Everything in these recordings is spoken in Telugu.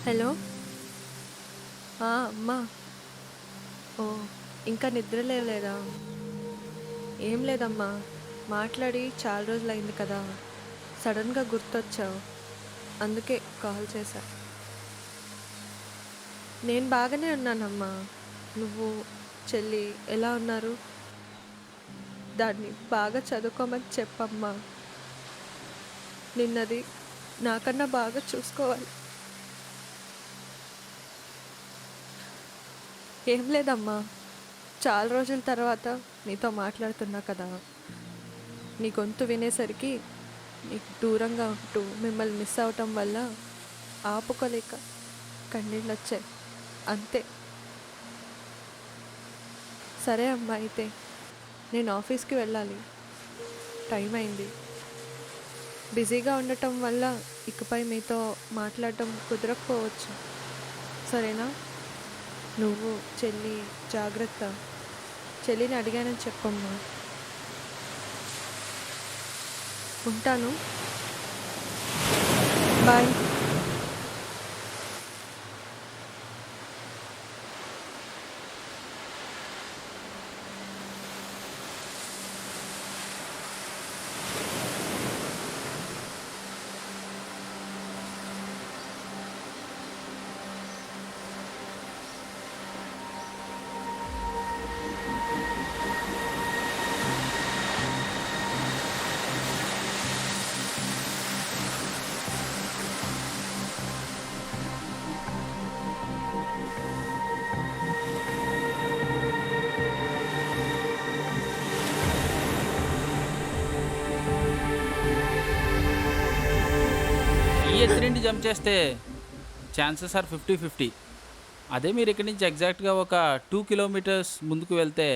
హలో. అమ్మా. ఓ, ఇంకా నిద్ర లేవలేదా? ఏం లేదమ్మా, మాట్లాడి చాలా రోజులైంది కదా, సడన్గా గుర్తొచ్చావు, అందుకే కాల్ చేశా. నేను బాగానే ఉన్నానమ్మా. నువ్వు, చెల్లి ఎలా ఉన్నారు? దాన్ని బాగా చదువుకోమని చెప్పమ్మా. నిన్నది నాకన్నా బాగా చూసుకోవాలి. ఏం లేదమ్మా, చాలా రోజుల తర్వాత నీతో మాట్లాడుతున్నా కదా, నీ గొంతు వినేసరికి నీకు దూరంగా ఉంటూ మిమ్మల్ని మిస్ అవటం వల్ల ఆపుకోలేక కన్నీళ్ళు వచ్చాయి, అంతే. సరే అమ్మా, అయితే నేను ఆఫీస్కి వెళ్ళాలి, టైం అయింది. బిజీగా ఉండటం వల్ల ఇకపై మీతో మాట్లాడటం కుదరకపోవచ్చు, సరేనా? నువ్వు, చెల్లి జాగ్రత్త. చెల్లిని అడిగానని చెప్పమ్మా. ఉంటాను, బాయ్. ఈ ఎత్తు నుండి జంప్ చేస్తే ఛాన్సెస్ ఆర్ 50-50. అదే మీరు ఇక్కడి నుంచి ఎగ్జాక్ట్గా ఒక 2 కిలోమీటర్స్ ముందుకు వెళ్తే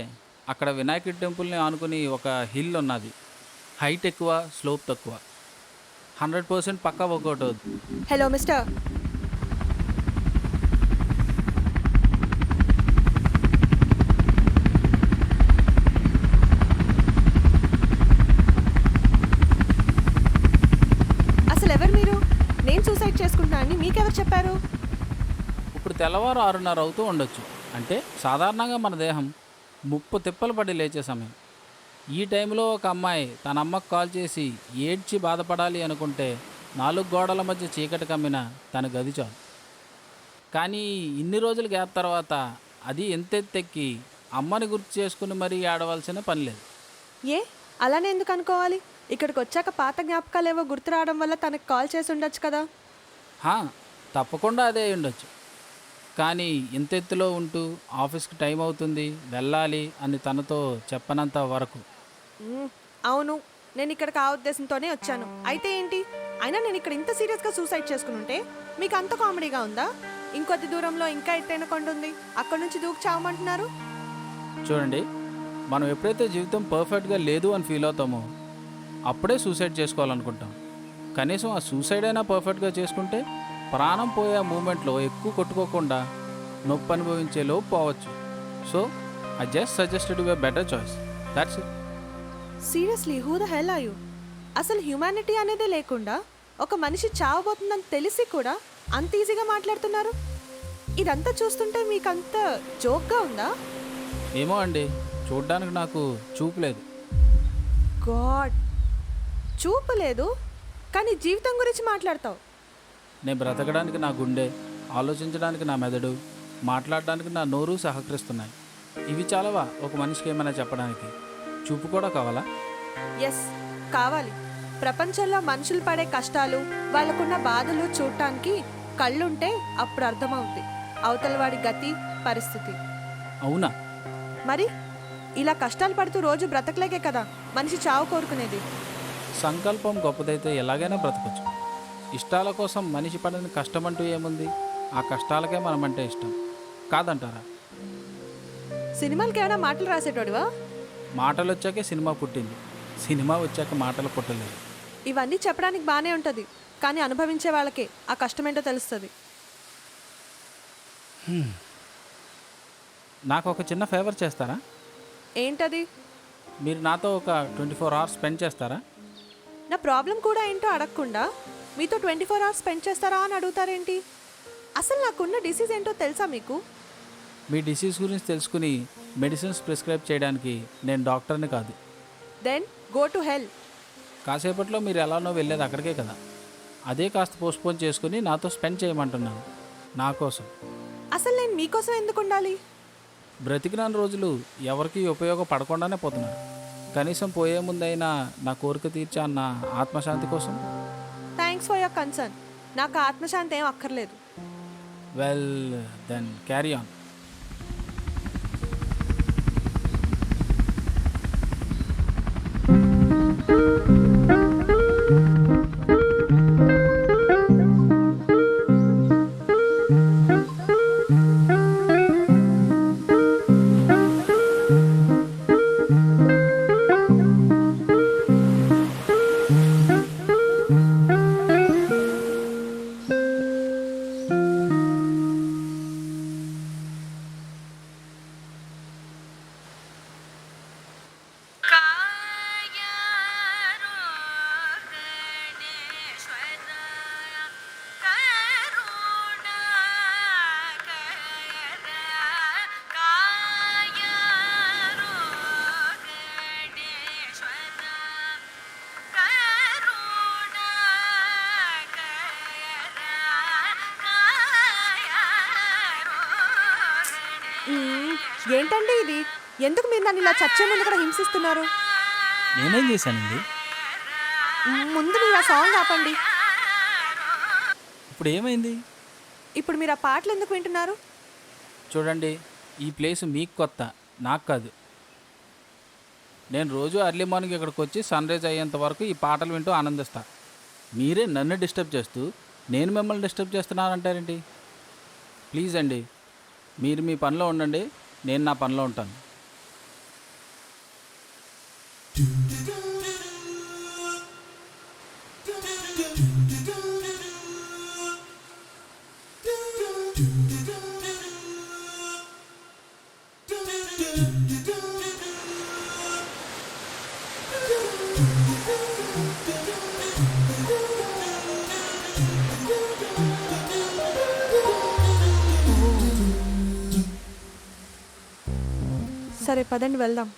అక్కడ వినాయకుడి టెంపుల్ని ఆనుకుని ఒక హిల్ ఉన్నది. హైట్ ఎక్కువ, స్లోప్ తక్కువ. 100% పక్కా వర్కౌట్ అవుతుంది. Hello mister. అసలు ఎవరు మీరు? నేను సూసైడ్ చేసుకుంటున్నా అని మీకెవరు చెప్పారు? ఇప్పుడు తెల్లవారు 6:30 అవుతూ ఉండొచ్చు. అంటే సాధారణంగా మన దేహం 30 తిప్పలు పడి లేచే సమయం. ఈ టైంలో ఒక అమ్మాయి తన అమ్మకు కాల్ చేసి ఏడ్చి బాధపడాలి అనుకుంటే 4 గోడల మధ్య చీకటి కమ్మిన తన గది చాలు. కానీ ఇన్ని రోజుల గ్యాప్ తర్వాత అది ఎంతెత్తెక్కి అమ్మని గుర్తు చేసుకుని మరీ ఏడవలసిన పని లేదు. ఏ, అలానే ఎందుకు అనుకోవాలి? ఇక్కడికి వచ్చాక పాత జ్ఞాపకాలు ఏవో గుర్తు రావడం వల్ల తనకు కాల్ చేసి ఉండొచ్చు కదా. హా, తప్పకుండా అదే అయి ఉండొచ్చు. కానీ ఇంత ఎత్తులో ఉంటూ ఆఫీస్కి టైం అవుతుంది వెళ్ళాలి అని తనతో చెప్పనంత వరకు. అవును, నేను ఇక్కడికి ఆ ఉద్దేశంతోనే వచ్చాను. అయితే ఏంటి? అయినా నేను ఇక్కడ ఇంత సీరియస్గా సూసైడ్ చేసుకుని ఉంటే మీకు అంత కామెడీగా ఉందా? ఇంకొద్ది దూరంలో ఇంకా ఎత్తైన కొండ ఉంది, అక్కడ నుంచి దూకి చావమంటున్నారు. చూడండి, మనం ఎప్పుడైతే జీవితం పర్ఫెక్ట్గా లేదు అని ఫీల్ అవుతామో అప్పుడే సూసైడ్ చేసుకోవాలనుకుంటాం. కనీసం ఆ సూసైడ్ అయినా పర్ఫెక్ట్గా చేసుకుంటే ప్రాణం పోయే మూమెంట్లో ఎక్కువ కొట్టుకోకుండా నొప్పి అనుభవించే లోపు పోవచ్చు. So I just suggested you a better choice, that's it. Seriously, who the hell are you? అసలు హ్యూమానిటీ అనేదే లేకుండా ఒక మనిషి చావబోతుందని తెలిసి కూడా అంత ఈజీగా మాట్లాడుతున్నారు. ఇదంతా చూస్తుంటే మీకు అంత జోక్గా ఉందా? ఏమో అండి, చూడ్డానికి నాకు చూపు లేదు. గాడ్, చూపు లేదు కానీ జీవితం గురించి మాట్లాడతావు. నేను బ్రతకడానికి నా గుండె, ఆలోచించడానికి నా మెదడు, మాట్లాడడానికి నా నోరు సహకరిస్తున్నాయి. ఇవి చాలవా ఒక మనిషికి ఏమైనా చెప్పడానికి? చూపు కూడా కావాలా? ఎస్, కావాలి. ప్రపంచంలో మనుషులు పడే కష్టాలు, వాళ్ళకున్న బాధలు చూడటానికి కళ్ళుంటే అప్పుడు అర్థమవుద్ది అవతల వాడి గతి, పరిస్థితి. అవునా? మరి ఇలా కష్టాలు పడుతూ రోజు బ్రతకలేకే కదా మనిషి చావు కోరుకునేది. సంకల్పం గొప్పదైతే ఎలాగైనా బ్రతకొచ్చు. ఇష్టాల కోసం మనిషి పడని కష్టమంటూ ఏముంది? ఆ కష్టాలకే మనమంటే ఇష్టం కాదంటారా? సినిమాలకి ఏమైనా మాటలు రాసేటోడివా? మాటలు వచ్చాకే సినిమా పుట్టింది, సినిమా వచ్చాక మాటలు పుట్టలేదు. ఇవన్నీ చెప్పడానికి బాగానే ఉంటుంది, కానీ అనుభవించే వాళ్ళకే ఆ కష్టమేంటో తెలుస్తుంది. నాకు ఒక చిన్న ఫేవర్ చేస్తారా? ఏంటది? మీరు నాతో ఒక 24 అవర్స్ స్పెండ్ చేస్తారా? నా ప్రాబ్లం కూడా ఏంటో అడగకుండా మీతో 24 అవర్స్ స్పెండ్ చేస్తారా అని అడుగుతారేంటి? అసలు నాకున్న డిసీజ్ ఏంటో తెలుసా మీకు? మీ డిసీజ్ గురించి తెలుసుకుని మెడిసిన్స్ ప్రిస్క్రైబ్ చేయడానికి నేను డాక్టర్ని కాదు. Then go to hell. కాసేపట్లో మీరు ఎలానో వెళ్ళేది అక్కడికే కదా. అదే కాస్త పోస్ట్పోన్ చేసుకుని నాతో స్పెండ్ చేయమంటున్నాను, నా కోసం. అసలు నేను మీకోసం ఎందుకు ఉండాలి? బ్రతికిన రోజులు ఎవరికి ఉపయోగపడకుండానే పోతున్నారు. కనీసం పోయే ముందైనా నా కోరిక తీర్చా అన్న ఆత్మశాంతి కోసం. Thanks for your concern. నాకు ఆత్మశాంతి ఏం అక్కర్లేదు. Well then carry on. ఏంటండి ఇది? ఎందుకు మీరు నన్ను ఇలా చచ్చే ముందు కూడా హింసిస్తున్నారు? నేనేం చేశానండి? ముందు మీరు ఆ సాంగ్ ఆపండి. ఇప్పుడు ఏమైంది? ఇప్పుడు మీరు ఆ పాటలు ఎందుకు వింటున్నారు? చూడండి, ఈ ప్లేస్ మీకు కొత్త, నాకు కాదు. నేను రోజు అర్లీ మార్నింగ్ ఇక్కడికి వచ్చి సన్ రైజ్ అయ్యేంత వరకు ఈ పాటలు వింటూ ఆనందిస్తా. మీరే నన్ను డిస్టర్బ్ చేస్తూ నేను మిమ్మల్ని డిస్టర్బ్ చేస్తున్నానంటారేంటి? ప్లీజ్ అండి, మీరు మీ పనిలో ఉండండి, నేను నా పనిలో ఉంటాను. సరే పదండి వెళ్దాం.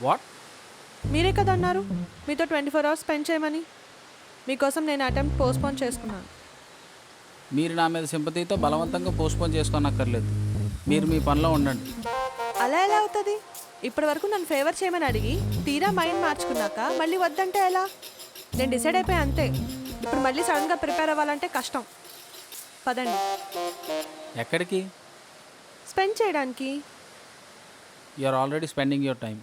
వాట్? మీరే కదా అన్నారు మీతో 24 అవర్స్ స్పెండ్ చేయమని. మీకోసం నేను అటెంప్ట్ పోస్ట్పోన్ చేసుకున్నాను. మీరు నా మీద సింపతితో బలవంతంగా పోస్ట్పోన్ చేసుకోనక్కర్లేదు. మీరు మీ పనిలో ఉండండి. అలా ఎలా అవుతుంది? ఇప్పటి వరకు నన్ను ఫేవర్ చేయమని అడిగి తీరా మైండ్ మార్చుకున్నాక మళ్ళీ వద్దంటే ఎలా? నేను డిసైడ్ అయిపోయా అంతే. ఇప్పుడు మళ్ళీ సడన్గా ప్రిపేర్ అవ్వాలంటే కష్టం. పదండి. ఎక్కడికి? స్పెండ్ చేయడానికి. You are already spending your time.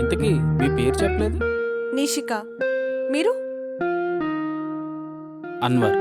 ఇంతకీ మీ పేరు చెప్పలేదు? నిషిక. మీరు? అన్వర్.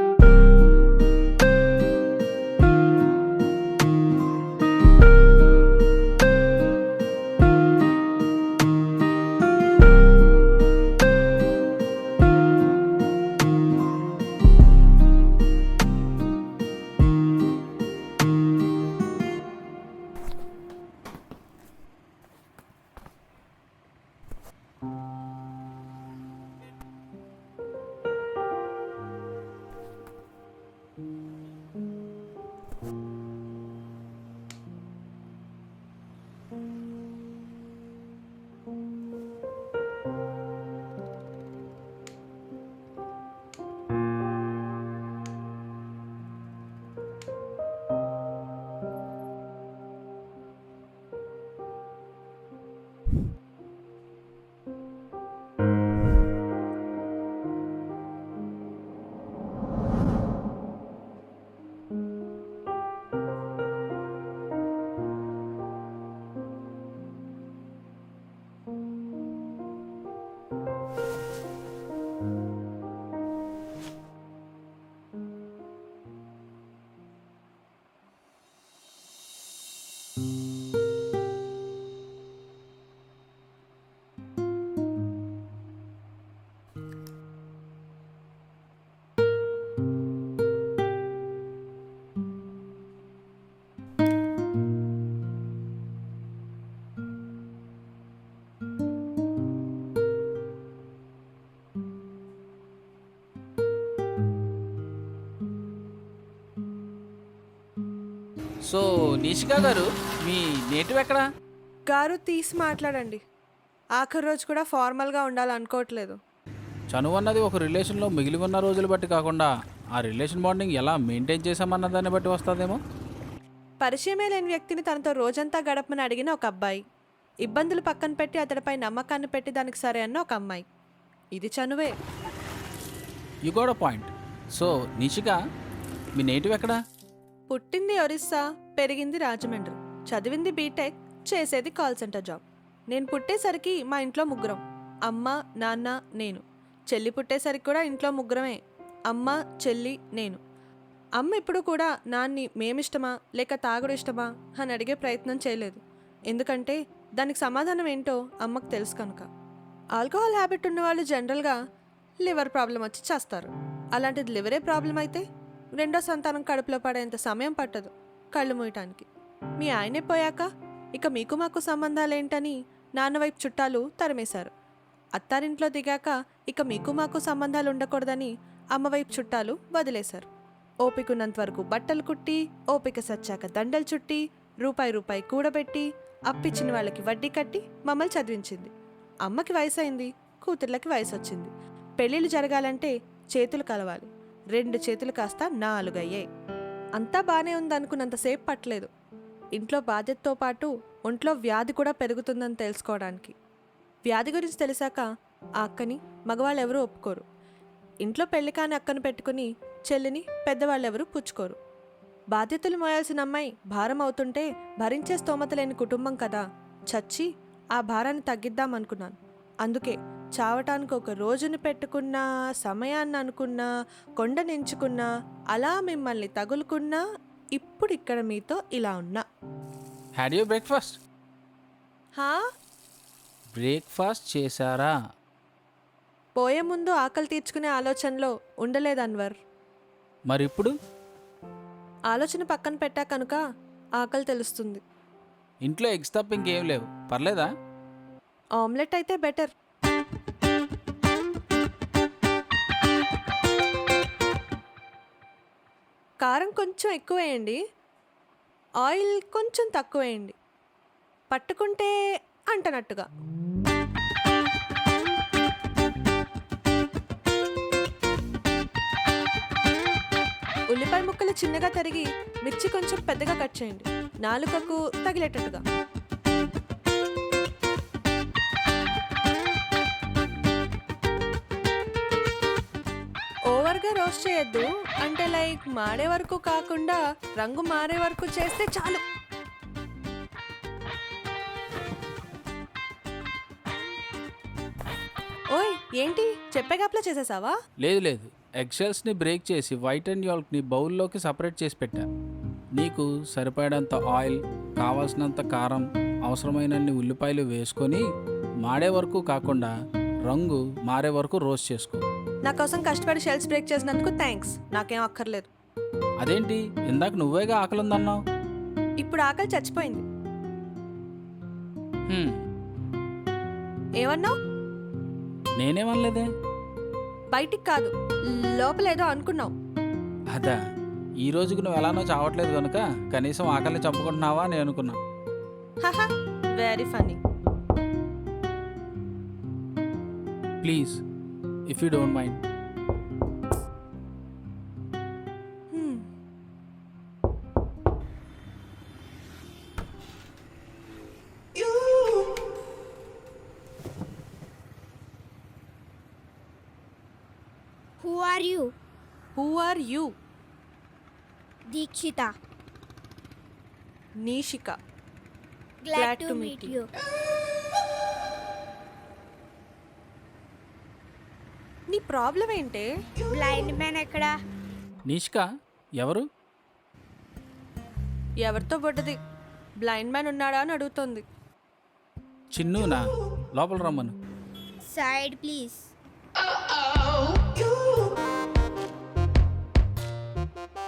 సో నిషికా గారు మీ నేటివ్ ఎక్కడా? గారు తీసి మాట్లాడండి. ఆఖరి రోజు కూడా ఫార్మల్గా ఉండాలనుకోవట్లేదు. చనువు అన్నది ఒక రిలేషన్లో మిగిలి ఉన్న రోజులు బట్టి కాకుండా ఆ రిలేషన్ బాండింగ్ ఎలా మెయింటైన్ చేసామన్న దాన్ని బట్టి వస్తుందేమో. పరిచయమే లేని వ్యక్తిని తనతో రోజంతా గడపమని అడిగిన ఒక అబ్బాయి, ఇబ్బందులు పక్కన పెట్టి అతడిపై నమ్మకాన్ని పెట్టి దానికి సరే అన్న ఒక అమ్మాయి. ఇది చనువే. You got a point. So Nishika మీ నేటివ్ ఎక్కడా? పుట్టింది ఒరిస్సా, పెరిగింది రాజమండ్రి, చదివింది బీటెక్, చేసేది కాల్ సెంటర్ జాబ్. నేను పుట్టేసరికి మా ఇంట్లో ముగ్గురం, అమ్మ, నాన్న, నేను. చెల్లి పుట్టేసరికి కూడా ఇంట్లో ముగ్గురమే, అమ్మ, చెల్లి, నేను. అమ్మ ఇప్పుడు కూడా నాన్ని మేమిష్టమా లేక తాగుడు ఇష్టమా అని అడిగే ప్రయత్నం చేయలేదు. ఎందుకంటే దానికి సమాధానం ఏంటో అమ్మకు తెలుసు కనుక. ఆల్కహాల్ హ్యాబిట్ ఉన్నవాళ్ళు జనరల్గా లివర్ ప్రాబ్లం వచ్చి చేస్తారు. అలాంటిది లివరే ప్రాబ్లం అయితే రెండో సంతానం కడుపులో పడేంత సమయం పట్టదు కళ్ళు మూయటానికి. మీ ఆయనే పోయాక ఇక మీకు మాకు సంబంధాలేంటని నాన్న వైపు చుట్టాలు తరిమేశారు. అత్తారింట్లో దిగాక ఇక మీకు మాకు సంబంధాలు ఉండకూడదని అమ్మవైపు చుట్టాలు వదిలేశారు. ఓపికన్నంత వరకు బట్టలు కుట్టి, ఓపిక సచ్చాక దండలు చుట్టి, రూపాయి కూడబెట్టి, అప్పిచ్చిన వాళ్ళకి వడ్డీ కట్టి మమ్మల్ని చదివించింది. అమ్మకి వయసు అయింది, కూతుర్లకి వయసు వచ్చింది. పెళ్ళిళ్ళు జరగాలంటే చేతులు కలవాలి. 2 చేతులు కాస్త 4 అయ్యాయి. అంతా బాగానే ఉందనుకున్నంతసేపు పట్టలేదు. ఇంట్లో బాధ్యతతో పాటు ఒంట్లో వ్యాధి కూడా పెరుగుతుందని తెలుసుకోవడానికి. వ్యాధి గురించి తెలిసాక ఆ అక్కని మగవాళ్ళెవరూ ఒప్పుకోరు. ఇంట్లో పెళ్లి కాని అక్కను పెట్టుకుని చెల్లిని పెద్దవాళ్ళెవరూ పుచ్చుకోరు. బాధ్యతలు మోయాల్సిన అమ్మాయి భారం అవుతుంటే భరించే స్తోమత లేని కుటుంబం కదా, చచ్చి ఆ భారాన్ని తగ్గిద్దామనుకున్నాను. అందుకే చావటానికి ఒక రోజుని పెట్టుకున్నా, సమయాన్ని అనుకున్నా, కొండనెంచుకున్నా, అలా మిమ్మల్ని తగులుకున్నా, ఇప్పుడు ఇక్కడ మీతో ఇలా ఉన్నా. Had you breakfast? హా, బ్రేక్ఫాస్ట్ చేశారా? పోయే ముందు ఆకలి తీర్చుకునే ఆలోచనలో ఉండలేదు అన్వర్. మరి ఇప్పుడు ఆలోచన పక్కన పెట్టా కనుక ఆకలి తెలుస్తుంది. ఇంట్లో ఎగ్స్ తప్ప ఇంకేం లేవు, పర్లేదా? ఆమ్లెట్ అయితే బెటర్. కారం కొంచెం ఎక్కువ వేయండి, ఆయిల్ కొంచెం తక్కువ వేయండి, పట్టుకుంటే అంటనట్టుగా. ఉల్లిపాయ ముక్కలు చిన్నగా తరిగి, మిర్చి కొంచెం పెద్దగా కట్ చేయండి, నాలుకకు తగిలేటట్టుగా. ఓవర్గా రోస్ట్ చేయొద్దు, అంటే లైక్ మాడే వరకు కాకుండా రంగు మారే వరకు చేస్తే చాలు. ఓయ్ ఏంటి చెప్పేగాప్లా చేసేసావా? లేదు, ఎగ్షెల్స్ని బ్రేక్ చేసి వైట్ అండ్ యాల్క్ని బౌల్లోకి సపరేట్ చేసి పెట్టా. నీకు సరిపడేంత ఆయిల్, కావాల్సినంత కారం, అవసరమైనన్ని ఉల్లిపాయలు వేసుకొని మాడే వరకు కాకుండా రంగు మారే వరకు రోస్ట్ చేసుకో. నా కోసం కష్టపడి షెల్స్ బ్రేక్ చేసినందుకు థ్యాంక్స్. నాకేం అక్కర్లేదు. అదేంటి, ఇందాక నువ్వేగా ఆకలిందన్నావు? ఇప్పుడు ఆకలి చచ్చిపోయింది. హ్మ్, ఏమన్నావు? నేనేమనలేదే. బయటికి కాదు, లోపలేదో అనుకున్నావు. అదా, ఈ రోజుకి నువ్వు ఎలానో చావట్లేదు కనుక కనీసం ఆకలిని చంపుకుంటున్నావా అని అనుకున్నా. హహా, very funny. Please, if you don't mind. Who are you? Who are you? Dikshita. Nishika. Glad to meet you. నీ ప్రాబ్లం ఏంటే? Blind man ఎక్కడ? నిష్కా ఎవరు? ఎవరితో పడ్డది? బ్లైండ్ మ్యాన్ ఉన్నాడా అని అడుగుతోంది. చిన్నునా? లోపల రమ్మను. Side please.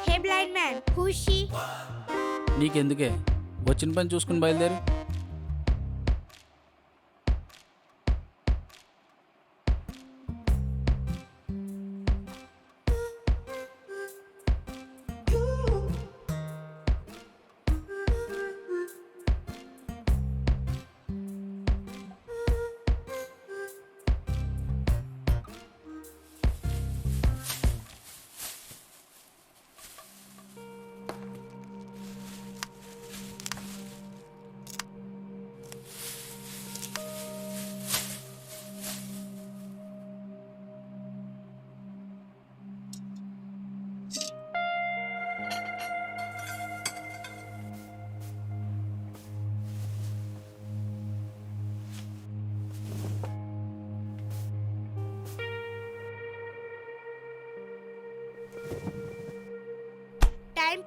Hey blind man, who's she? నీకెందుకే, వచ్చిన పని చూసుకుని బయలుదేరు.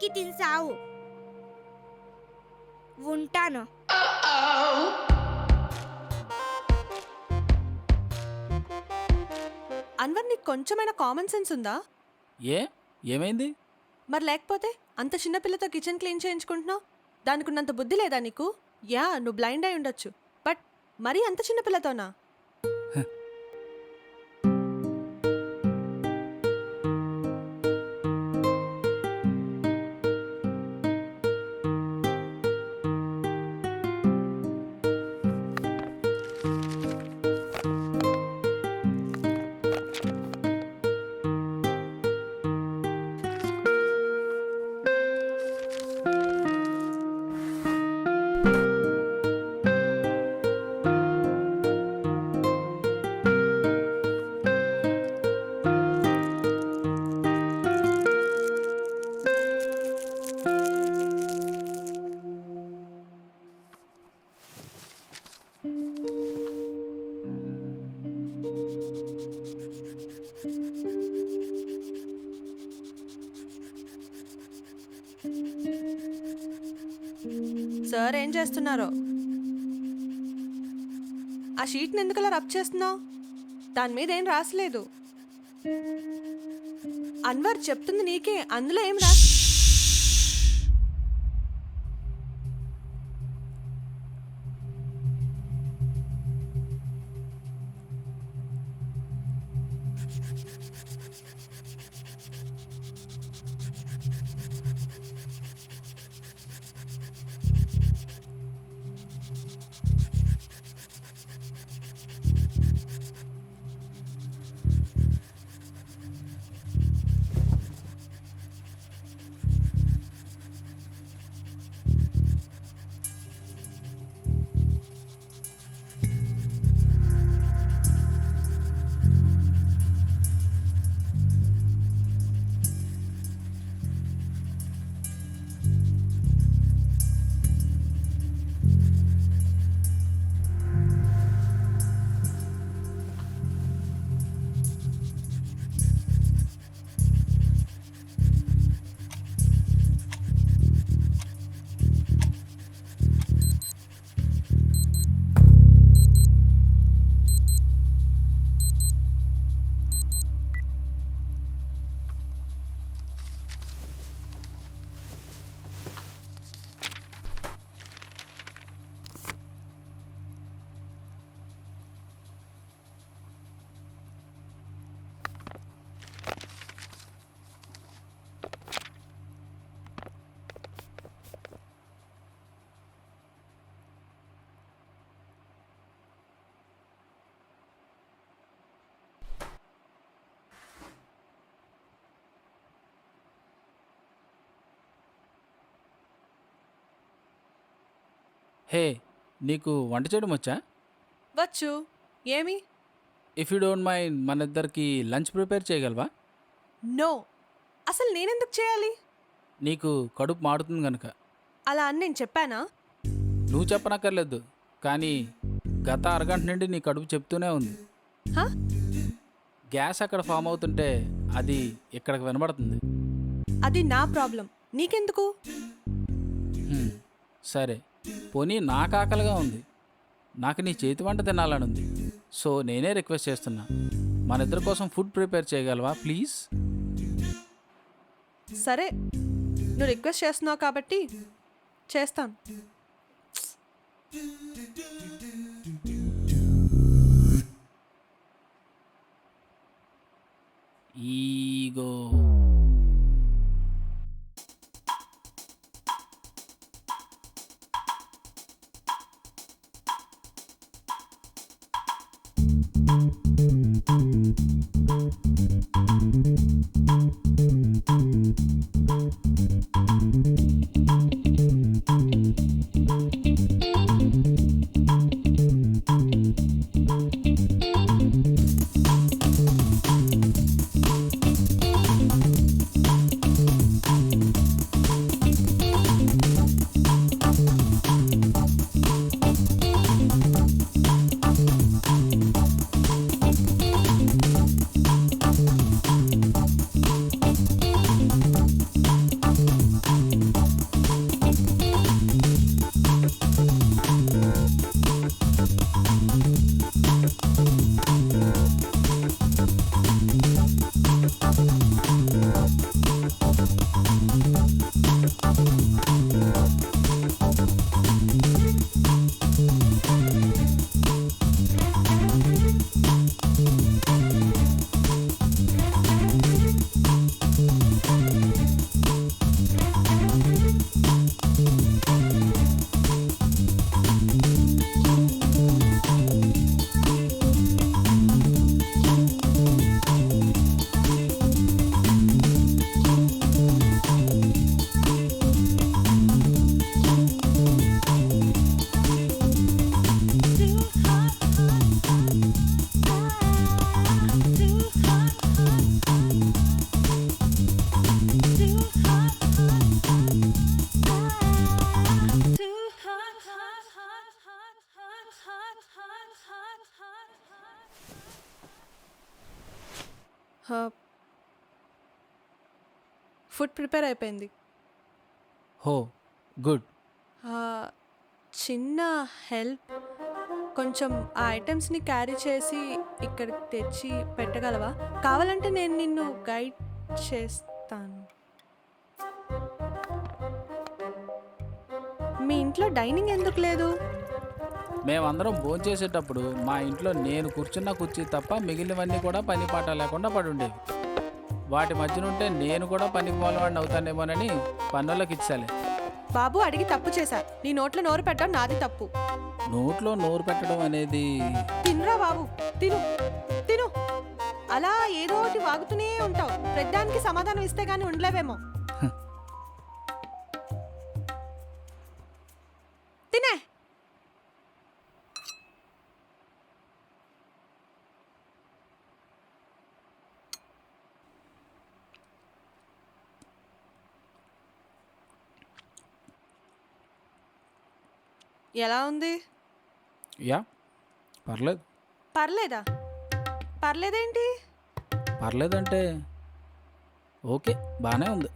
టైంకి తిని సావు. ఉంటాను. అన్వర్, నీకు కొంచెమైనా కామన్ సెన్స్ ఉందా? ఏమైంది? మరి లేకపోతే అంత చిన్న పిల్లతో కిచెన్ క్లీన్ చేయించుకుంటున్నావు? దానికి ఉన్నంత బుద్ధి లేదా నీకు? యా, నువ్వు బ్లైండ్ అయి ఉండొచ్చు, బట్ మరీ అంత చిన్న పిల్లతోనా? సార్ ఏం చేస్తున్నారో? ఆ షీట్ని ఎందుకలా రబ్ చేస్తున్నావు? దాని మీద ఏం రాసలేదు. అన్వర్, చెప్తుంది నీకే, అందులో ఏం రా. హే, నీకు వంట చేయడం వచ్చా? వచ్చు. ఏమి? ఇఫ్ యూ డోంట్ మైండ్ మన ఇద్దరికి లంచ్ ప్రిపేర్ చేయగలవా? నో. అసలు నేనెందుకు చేయాలి? నీకు కడుపు మాడుతుంది కనుక. అలా అని నేను చెప్పానా? నువ్వు చెప్పనక్కర్లేదు, కానీ గత అరగంట నుండి నీ కడుపు చెప్తూనే ఉంది. హా? గ్యాస్ అక్కడ ఫామ్ అవుతుంటే అది ఇక్కడికి వినబడుతుంది. అది నా ప్రాబ్లం, నీకెందుకు? సరే, పోనీ నాకు ఆకలిగా ఉంది, నాకు నీ చేతి వంట తినాలని ఉంది. సో నేనే రిక్వెస్ట్ చేస్తున్నా, మన ఇద్దరి కోసం ఫుడ్ ప్రిపేర్ చేయగలవా ప్లీజ్? సరే, నువ్వు రిక్వెస్ట్ చేస్తున్నావు కాబట్టి చేస్తాను. ఈగో. ఫుడ్ ప్రిపేర్ అయిపోయింది. హో, గుడ్. ఆ, చిన్న హెల్ప్, కొంచెం ఆ ఐటమ్స్ని క్యారీ చేసి ఇక్కడికి తెచ్చి పెట్టగలవా? కావాలంటే నేను నిన్ను గైడ్ చేస్తాను. మీ ఇంట్లో డైనింగ్ ఎందుకు లేదు? మేమందరం భోంచేసేటప్పుడు మా ఇంట్లో నేను కూర్చున్న కుర్చీ తప్ప మిగిలినవన్నీ కూడా పని పాట లేకుండా పడి ఉండేవి. వాటి మధ్యనుంటే నేను కూడా పనికి మూలవాడిని అవుతానేమోనని పన్నులకు ఇచ్చాలే. బాబు అడిగి తప్పు చేశా. నీ నోట్లో నోరు పెట్టడం నాది తప్పు. నోట్లో నోరు పెట్టడం అనేది తినరా బాబు, తిను తిను. అలా ఏదో ఒకటి వాగుతూనే ఉంటావు. ప్రతిదానికి సమాధానం ఇస్తే గానీ ఉండలేవేమో. తినే. ఎలా ఉంది? యా, పర్లేదు. పర్లేదా? పర్లేదేంటి? పర్లేదంటే ఓకే, బాగానే ఉంది.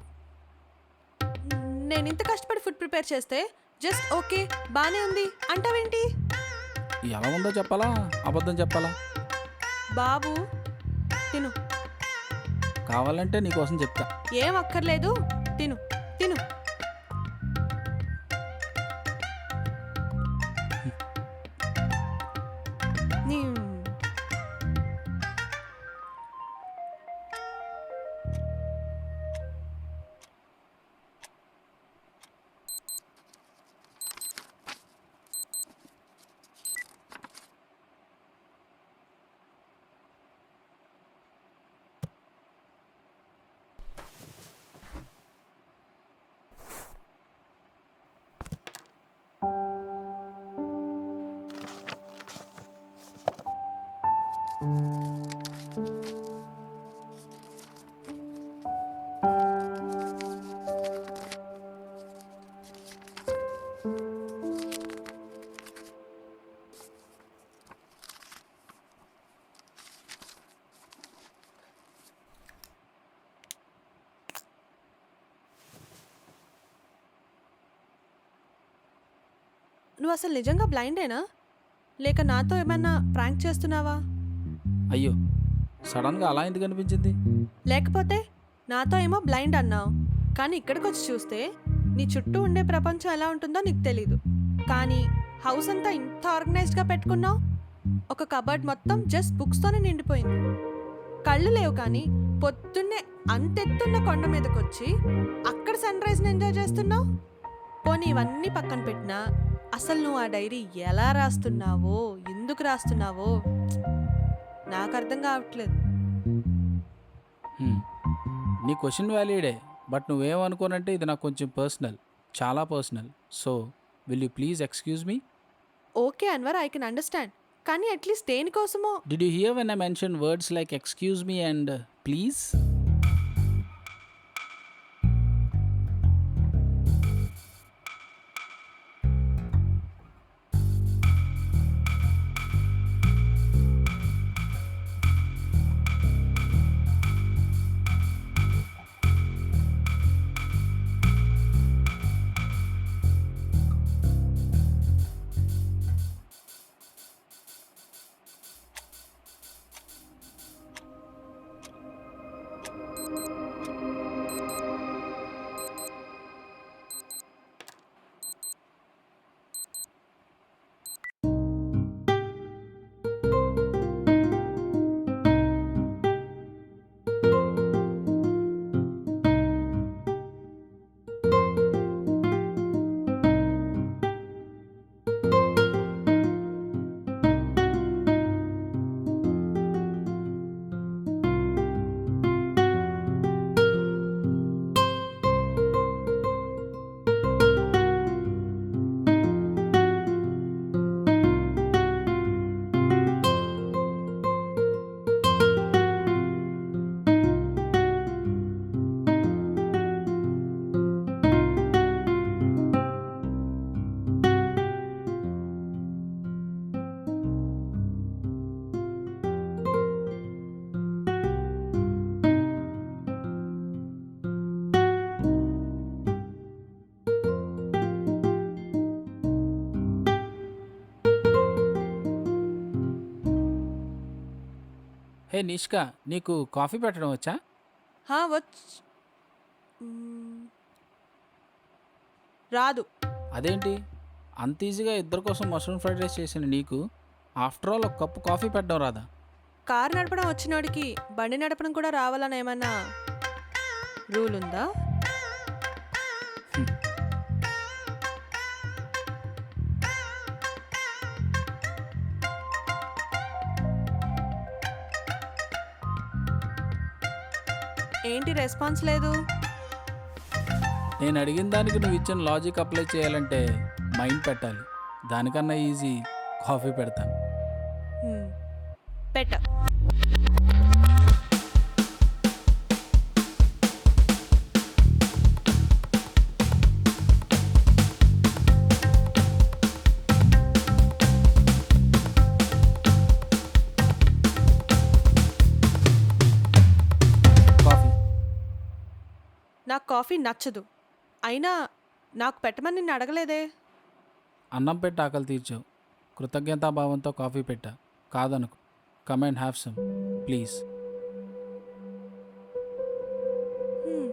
నేను ఇంత కష్టపడి ఫుడ్ ప్రిపేర్ చేస్తే జస్ట్ ఓకే బానే ఉంది అంటావేంటి? ఎలా ఉందో చెప్పాలా, అబద్ధం చెప్పాలా? బాబు తిను. కావాలంటే నీకోసం చెప్తా. ఏం అక్కర్లేదు, తిను తిను. నీ నువ్వు అసలు నిజంగా బ్లైండేనా? లేక నాతో ఏమన్నా ప్రాంక్ చేస్తున్నావా? అయ్యో, సడన్గా అలా ఎందుకు అనిపించింది? లేకపోతే నాతో ఏమో బ్లైండ్ అన్నావు, కానీ ఇక్కడికి వచ్చి చూస్తే నీ చుట్టూ ఉండే ప్రపంచం ఎలా ఉంటుందో నీకు తెలీదు. కానీ హౌస్ అంతా ఇంత ఆర్గనైజ్డ్గా పెట్టుకున్నావు. ఒక కబర్డ్ మొత్తం జస్ట్ బుక్స్తోనే నిండిపోయింది. కళ్ళు లేవు కానీ పొద్దున్నే అంతెత్తున్న కొండ మీదకి వచ్చి అక్కడ సన్ రైజ్ని ఎంజాయ్ చేస్తున్నావు. పోనీ ఇవన్నీ పక్కన పెట్టినా అసలు నువ్వు ఆ డైరీ ఎలా రాస్తున్నావో, ఎందుకు రాస్తున్నావో నాకు అర్థం కావట్లేదు. నీ క్వశ్చన్ వ్యాలిడే, బట్ నువ్వేమనుకోనంటే ఇది నాకు కొంచెం పర్సనల్, చాలా personal. So will you please excuse me? Okay Anwar, I can understand. కానీ అట్లీస్ట్ దేనికోసమో. Did you hear when I mention words like excuse me and please? Hey Nishka, నీకు కాఫీ పెట్టడం వచ్చా? హా, మ్మ్, రాదు. అదేంటి అంత ఈజీగా ఇద్దరి కోసం మష్రూమ్ ఫ్రైడ్ రైస్ చేసిన నీకు ఆఫ్టర్ ఆల్ ఒక కప్పు కాఫీ పెట్టడం రాదా? కారు నడపడం వచ్చినోడికి బండి నడపడం కూడా రావాలని ఏమన్నా రూల్ ఉందా? ఏంటి రెస్పాన్స్ లేదు? నేను అడిగిన దానికి నువ్వు ఇచ్చిన లాజిక్ అప్లై చేయాలంటే మైండ్ పెట్టాలి. దానికన్నా ఈజీ కాఫీ పెడతాను. హ్మ్, పెట్ట. కాఫీ. నాకు కాఫీ నచ్చదు. అయినా నాకు పెట్టమని నిన్ను అడగలేదే. అన్నం పెట్టి ఆకలి తీర్చావు. కృతజ్ఞతాభావంతో కాఫీ పెట్టా. కాదనుకు. Come and have some please. Hmm,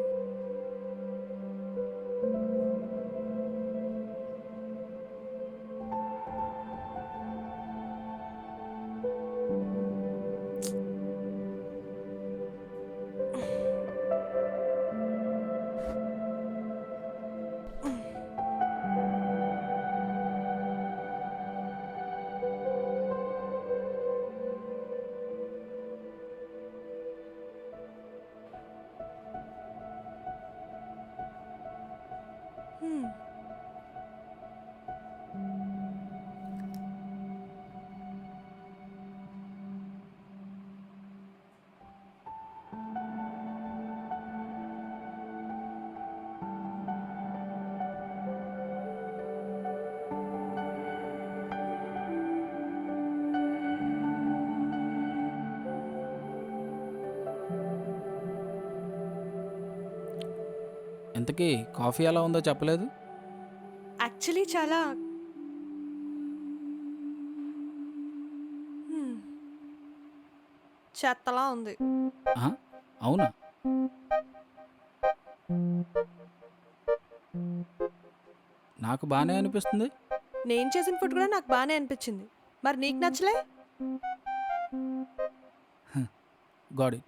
hmm. ఇంతకీ కాఫీ ఎలా ఉందో చెప్పలేదు? యాక్చువల్లీ చాలా చెత్తలా ఉంది. ఆహా, అవునా? నాకు బాగానే అనిపిస్తుంది. నేను చేసిన ఫుడ్ కూడా నాకు బాగానే అనిపించింది. మరి నీకు నచ్చలే? God it.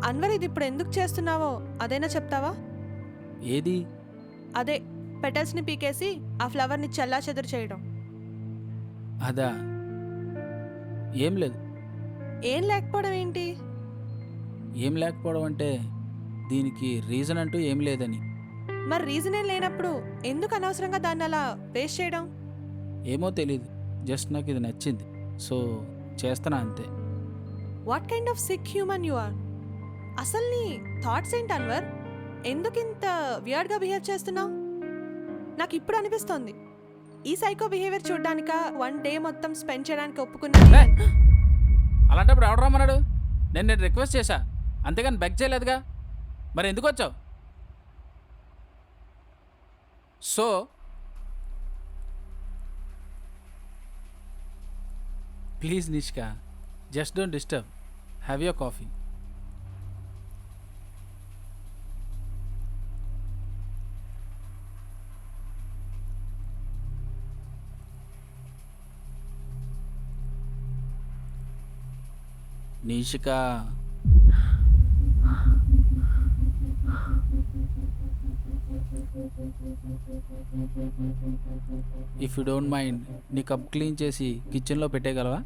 అన్వర్, ఇది ఇప్పుడు ఎందుకు చేస్తున్నావో అదైనా చెప్తావా? ఏది? అదే పెటల్స్ని పీకేసి ఆ ఫ్లవర్ని చెల్లా చెదురు చేయడం. అదా? ఏం లేదు. ఏం లేకపోవడం ఏంటి? ఏం లేకపోవడం అంటే దీనికి రీజన్ అంటూ ఏం లేదని. మరి రీజన్ ఏం లేనప్పుడు ఎందుకు అనవసరంగా దాన్ని అలా వేస్ట్ చేయడం? ఏమో తెలీదు. జస్ట్ నాకు ఇది నచ్చింది, సో చేస్తున్నా అంతే. What kind of sick human you are? అసలు నీ థాట్స్ ఏంటి అన్వర్? ఎందుకు ఇంత వియర్డ్గా బిహేవ్ చేస్తున్నావు? నాకు ఇప్పుడు అనిపిస్తోంది, ఈ సైకో బిహేవియర్ చూడ్డానిక 1 డే మొత్తం స్పెండ్ చేయడానికి ఒప్పుకున్నా. అలాంటప్పుడు ఎవడు రమ్మన్నాడు? నేను రిక్వెస్ట్ చేశా, అంతేగాని బెగ్ చేయలేదుగా. మరి ఎందుకు వచ్చావు? So please Nishka, just don't disturb. Have your coffee. Nishika, if you don't mind నీ కప్ క్లీన్ చేసి కిచెన్లో పెట్టేయగలవా?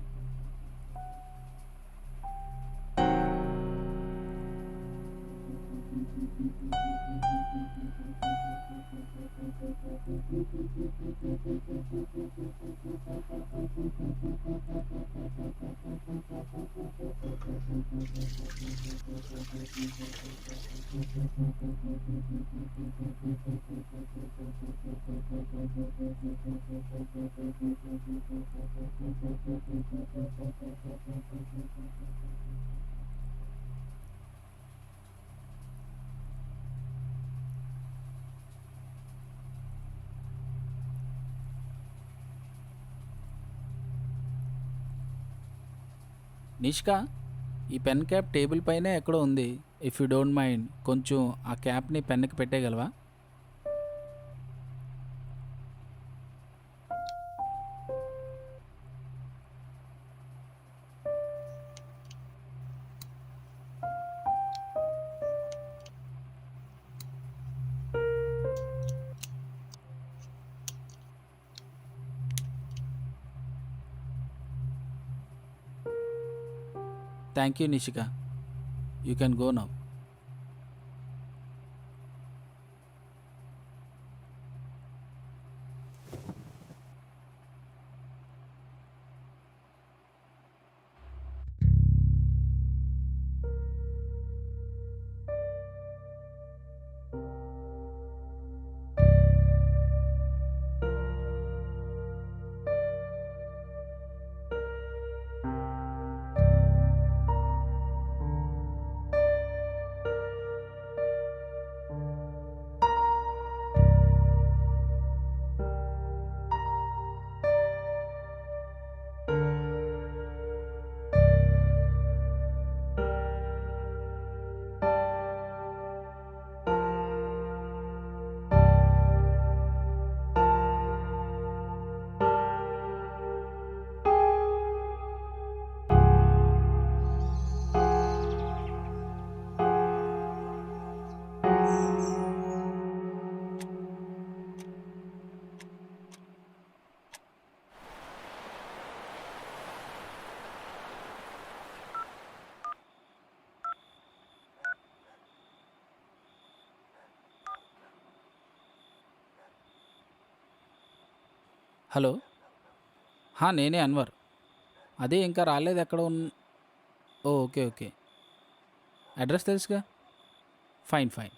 నిష్కా, ఈ పెన్ క్యాప్ టేబుల్ పైనే ఎక్కడో ఉంది. ఇఫ్ యూ డోంట్ మైండ్ కొంచెం ఆ క్యాప్ని పెన్కి పెట్టేయగలవా? Thank you Nishika. You can go now. Hello, నేనే అన్వర్. అదే ఇంకా రాలేదు. ఎక్కడ ఓకే ఓకే. అడ్రస్ తెలుసుగా. Fine fine.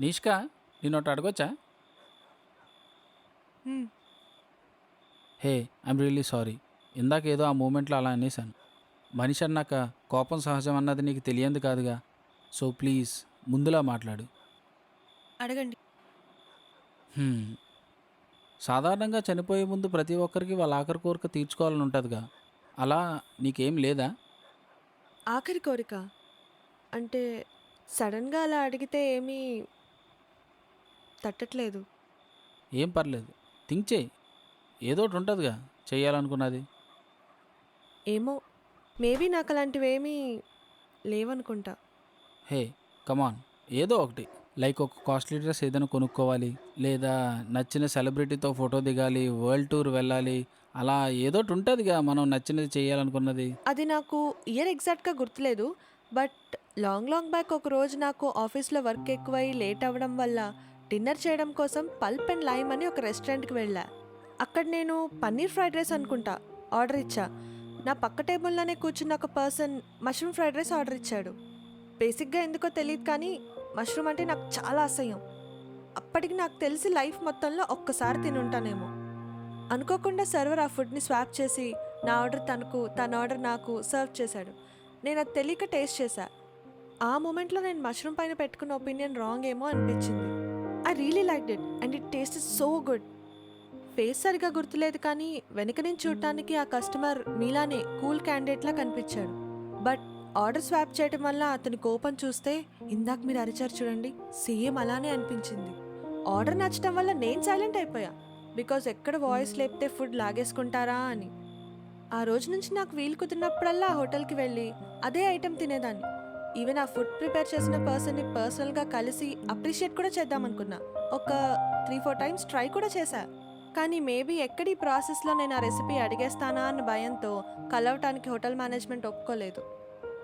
నిష్కా, నేను ఒకటి అడగొచ్చా? Hmm. Hey, I'm really sorry. ఇందాక ఏదో ఆ మూమెంట్లో అలా అనేసాను. మనిషి అన్నాక కోపం సహజం అన్నది నీకు తెలియంది కాదుగా. సో ప్లీజ్ ముందులా మాట్లాడు. అడగండి. హ్మ్. సాధారణంగా చనిపోయే ముందు ప్రతి ఒక్కరికి వాళ్ళ ఆఖరి కోరిక తీర్చుకోవాలని ఉంటుందిగా. అలా నీకేం లేదా? ఆఖరి కోరిక అంటే సడన్గా అలా అడిగితే ఏమీ తట్టట్లేదు. ఏం పర్లేదు, థింక్ చేయి. ఏదో ఒకటి ఉంటుందిగా చెయ్యాలనుకున్నది. ఏమో, మేబీ నాకు అలాంటివేమీ లేవనుకుంటా. హే, కమాన్, ఏదో ఒకటి. లైక్ ఒక కాస్ట్లీ డ్రెస్ ఏదైనా కొనుక్కోవాలి, లేదా నచ్చిన సెలబ్రిటీతో ఫోటో దిగాలి, వరల్డ్ టూర్ వెళ్ళాలి. అలా ఏదో ఒకటి ఉంటుందిగా మనం నచ్చినది చేయాలనుకున్నది. అది నాకు ఇయర్ ఎగ్జాక్ట్గా గుర్తులేదు. బట్ లాంగ్ లాంగ్ బ్యాక్ ఒక రోజు నాకు ఆఫీస్లో వర్క్ ఎక్కువై లేట్ అవ్వడం వల్ల డిన్నర్ చేయడం కోసం పల్ప్ అండ్ లైమ్ అని ఒక రెస్టారెంట్కి వెళ్ళా. అక్కడ నేను పన్నీర్ ఫ్రైడ్ రైస్ అనుకుంటా ఆర్డర్ ఇచ్చా. నా పక్క టేబుల్లోనే కూర్చున్న ఒక person mushroom fried rice order ఇచ్చాడు. బేసిక్గా ఎందుకో తెలియదు కానీ మష్రూమ్ అంటే నాకు చాలా అసహ్యం. అప్పటికి నాకు తెలిసి లైఫ్ మొత్తంలో ఒక్కసారి తినుంటానేమో. అనుకోకుండా సర్వర్ ఆ ఫుడ్ని స్వాప్ చేసి నా ఆర్డర్ తనకు, తన ఆర్డర్ నాకు సర్వ్ చేశాడు. నేను అది తెలియక టేస్ట్ చేశా. ఆ మూమెంట్లో నేను మష్రూమ్ పైన పెట్టుకున్న ఒపీనియన్ రాంగ్ ఏమో అనిపించింది. I really liked it and it taste so good. Face సరిగా గుర్తులేదు కానీ వెనక నుంచి చూడటానికి ఆ కస్టమర్ మీలానే కూల్ క్యాండిడేట్లా కనిపించాడు. బట్ ఆర్డర్ స్వాప్ చేయడం వల్ల అతని కోపం చూస్తే ఇందాక మీరు అరిచారు చూడండి, సేమ్ అలానే అనిపించింది. ఆర్డర్ నచ్చడం వల్ల నేను సైలెంట్ అయిపోయా, బికాజ్ ఎక్కడ వాయిస్ లేపితే ఫుడ్ లాగేసుకుంటారా అని. ఆ రోజు నుంచి నాకు వీలు కుదిరినప్పుడల్లా ఆ హోటల్కి వెళ్ళి అదే ఐటెం తినేదాన్ని. ఈవెన్ ఆ ఫుడ్ ప్రిపేర్ చేసిన పర్సన్ని పర్సనల్గా కలిసి అప్రిషియేట్ కూడా చేద్దామనుకున్నా. ఒక 3-4 టైమ్స్ ట్రై కూడా చేశా. కానీ మేబీ ఎక్కడి ప్రాసెస్లో నేను ఆ రెసిపీ అడిగేస్తానా అన్న భయంతో కలవటానికి హోటల్ మేనేజ్మెంట్ ఒప్పుకోలేదు.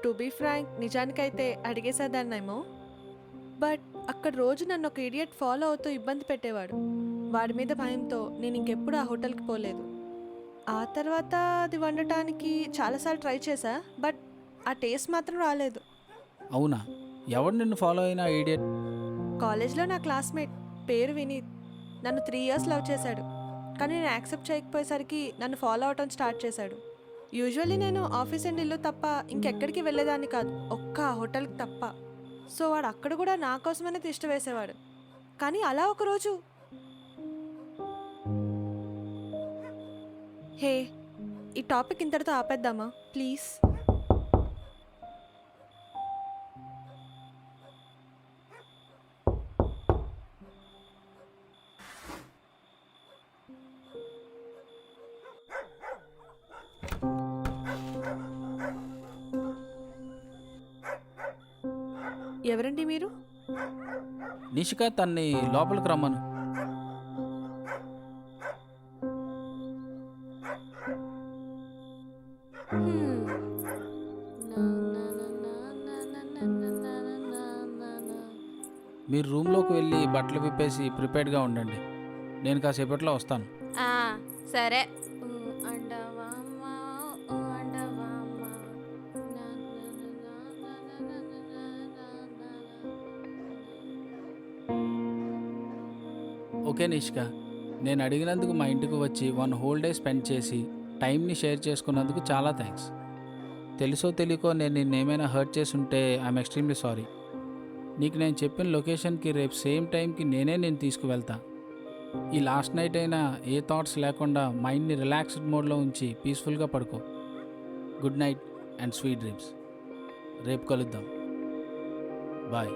టు బీ ఫ్రాంక్, నిజానికైతే అడిగేసేదాన్నేమో. బట్ అక్కడ రోజు నన్ను ఒక ఇడియట్ ఫాలో అవుతూ ఇబ్బంది పెట్టేవాడు. వాడి మీద భయంతో నేను ఇంకెప్పుడు ఆ హోటల్కి పోలేదు. ఆ తర్వాత అది వండటానికి చాలాసార్లు ట్రై చేశా, బట్ ఆ టేస్ట్ మాత్రం రాలేదు. అవునా? ఎవడు నిన్ను ఫాలో అయినా ఐడియట్? కాలేజ్లో నా క్లాస్మేట్, పేరు వినీత్. నన్ను 3 years లవ్ చేశాడు. కానీ నేను యాక్సెప్ట్ చేయకపోయేసరికి నన్ను ఫాలో అవటం స్టార్ట్ చేశాడు. యూజువల్లీ నేను ఆఫీస్ అండ్ ఇల్లు తప్ప ఇంకెక్కడికి వెళ్ళేదాన్ని కాదు, ఒక్క ఆ హోటల్కి తప్ప. సో వాడు అక్కడ కూడా నా కోసమనే తిష్ట వేసేవాడు. కానీ అలా ఒకరోజు, హే, ఈ టాపిక్ ఇంతటితో ఆపేద్దామా ప్లీజ్? ఎవరండి మీరు? నిషిక, తన్ని లోపలికి రమ్మను. మీరు రూమ్లోకి వెళ్ళి బట్టలు విప్పేసి ప్రిపేర్డ్గా ఉండండి. నేను కాసేపట్లో వస్తాను. సరే. ఓకే నిషిక, నేను అడిగినందుకు మా ఇంటికి వచ్చి 1 whole day స్పెండ్ చేసి టైంని షేర్ చేసుకున్నందుకు చాలా థ్యాంక్స్. తెలుసో తెలియకో నేను నిన్నేమైనా హర్ట్ చేసి ఉంటే ఐఎమ్ ఎక్స్ట్రీమ్లీ సారీ. నీకు నేను చెప్పిన లొకేషన్కి రేపు సేమ్ టైంకి నేను తీసుకువెళ్తా. ఈ లాస్ట్ నైట్ అయినా ఏ థాట్స్ లేకుండా మైండ్ని రిలాక్స్డ్ మోడ్లో ఉంచి పీస్ఫుల్గా పడుకో. Good night and sweet dreams. రేపు కలుద్దాం. బాయ్.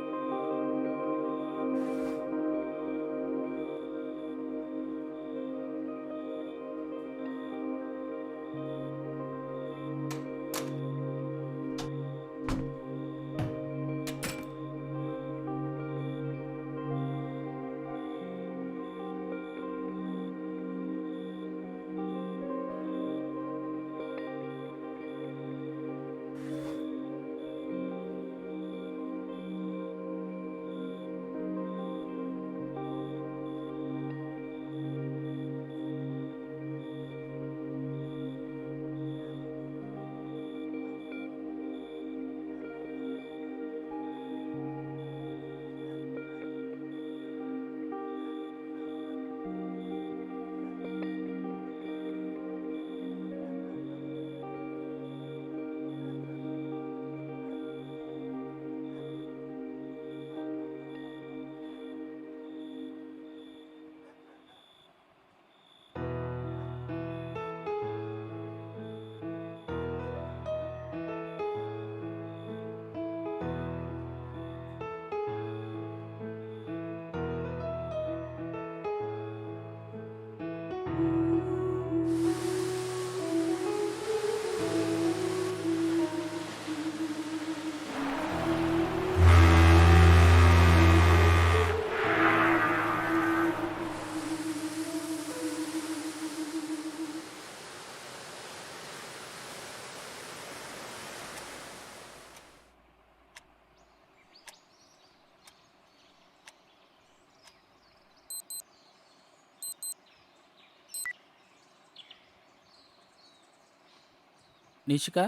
నిషిక,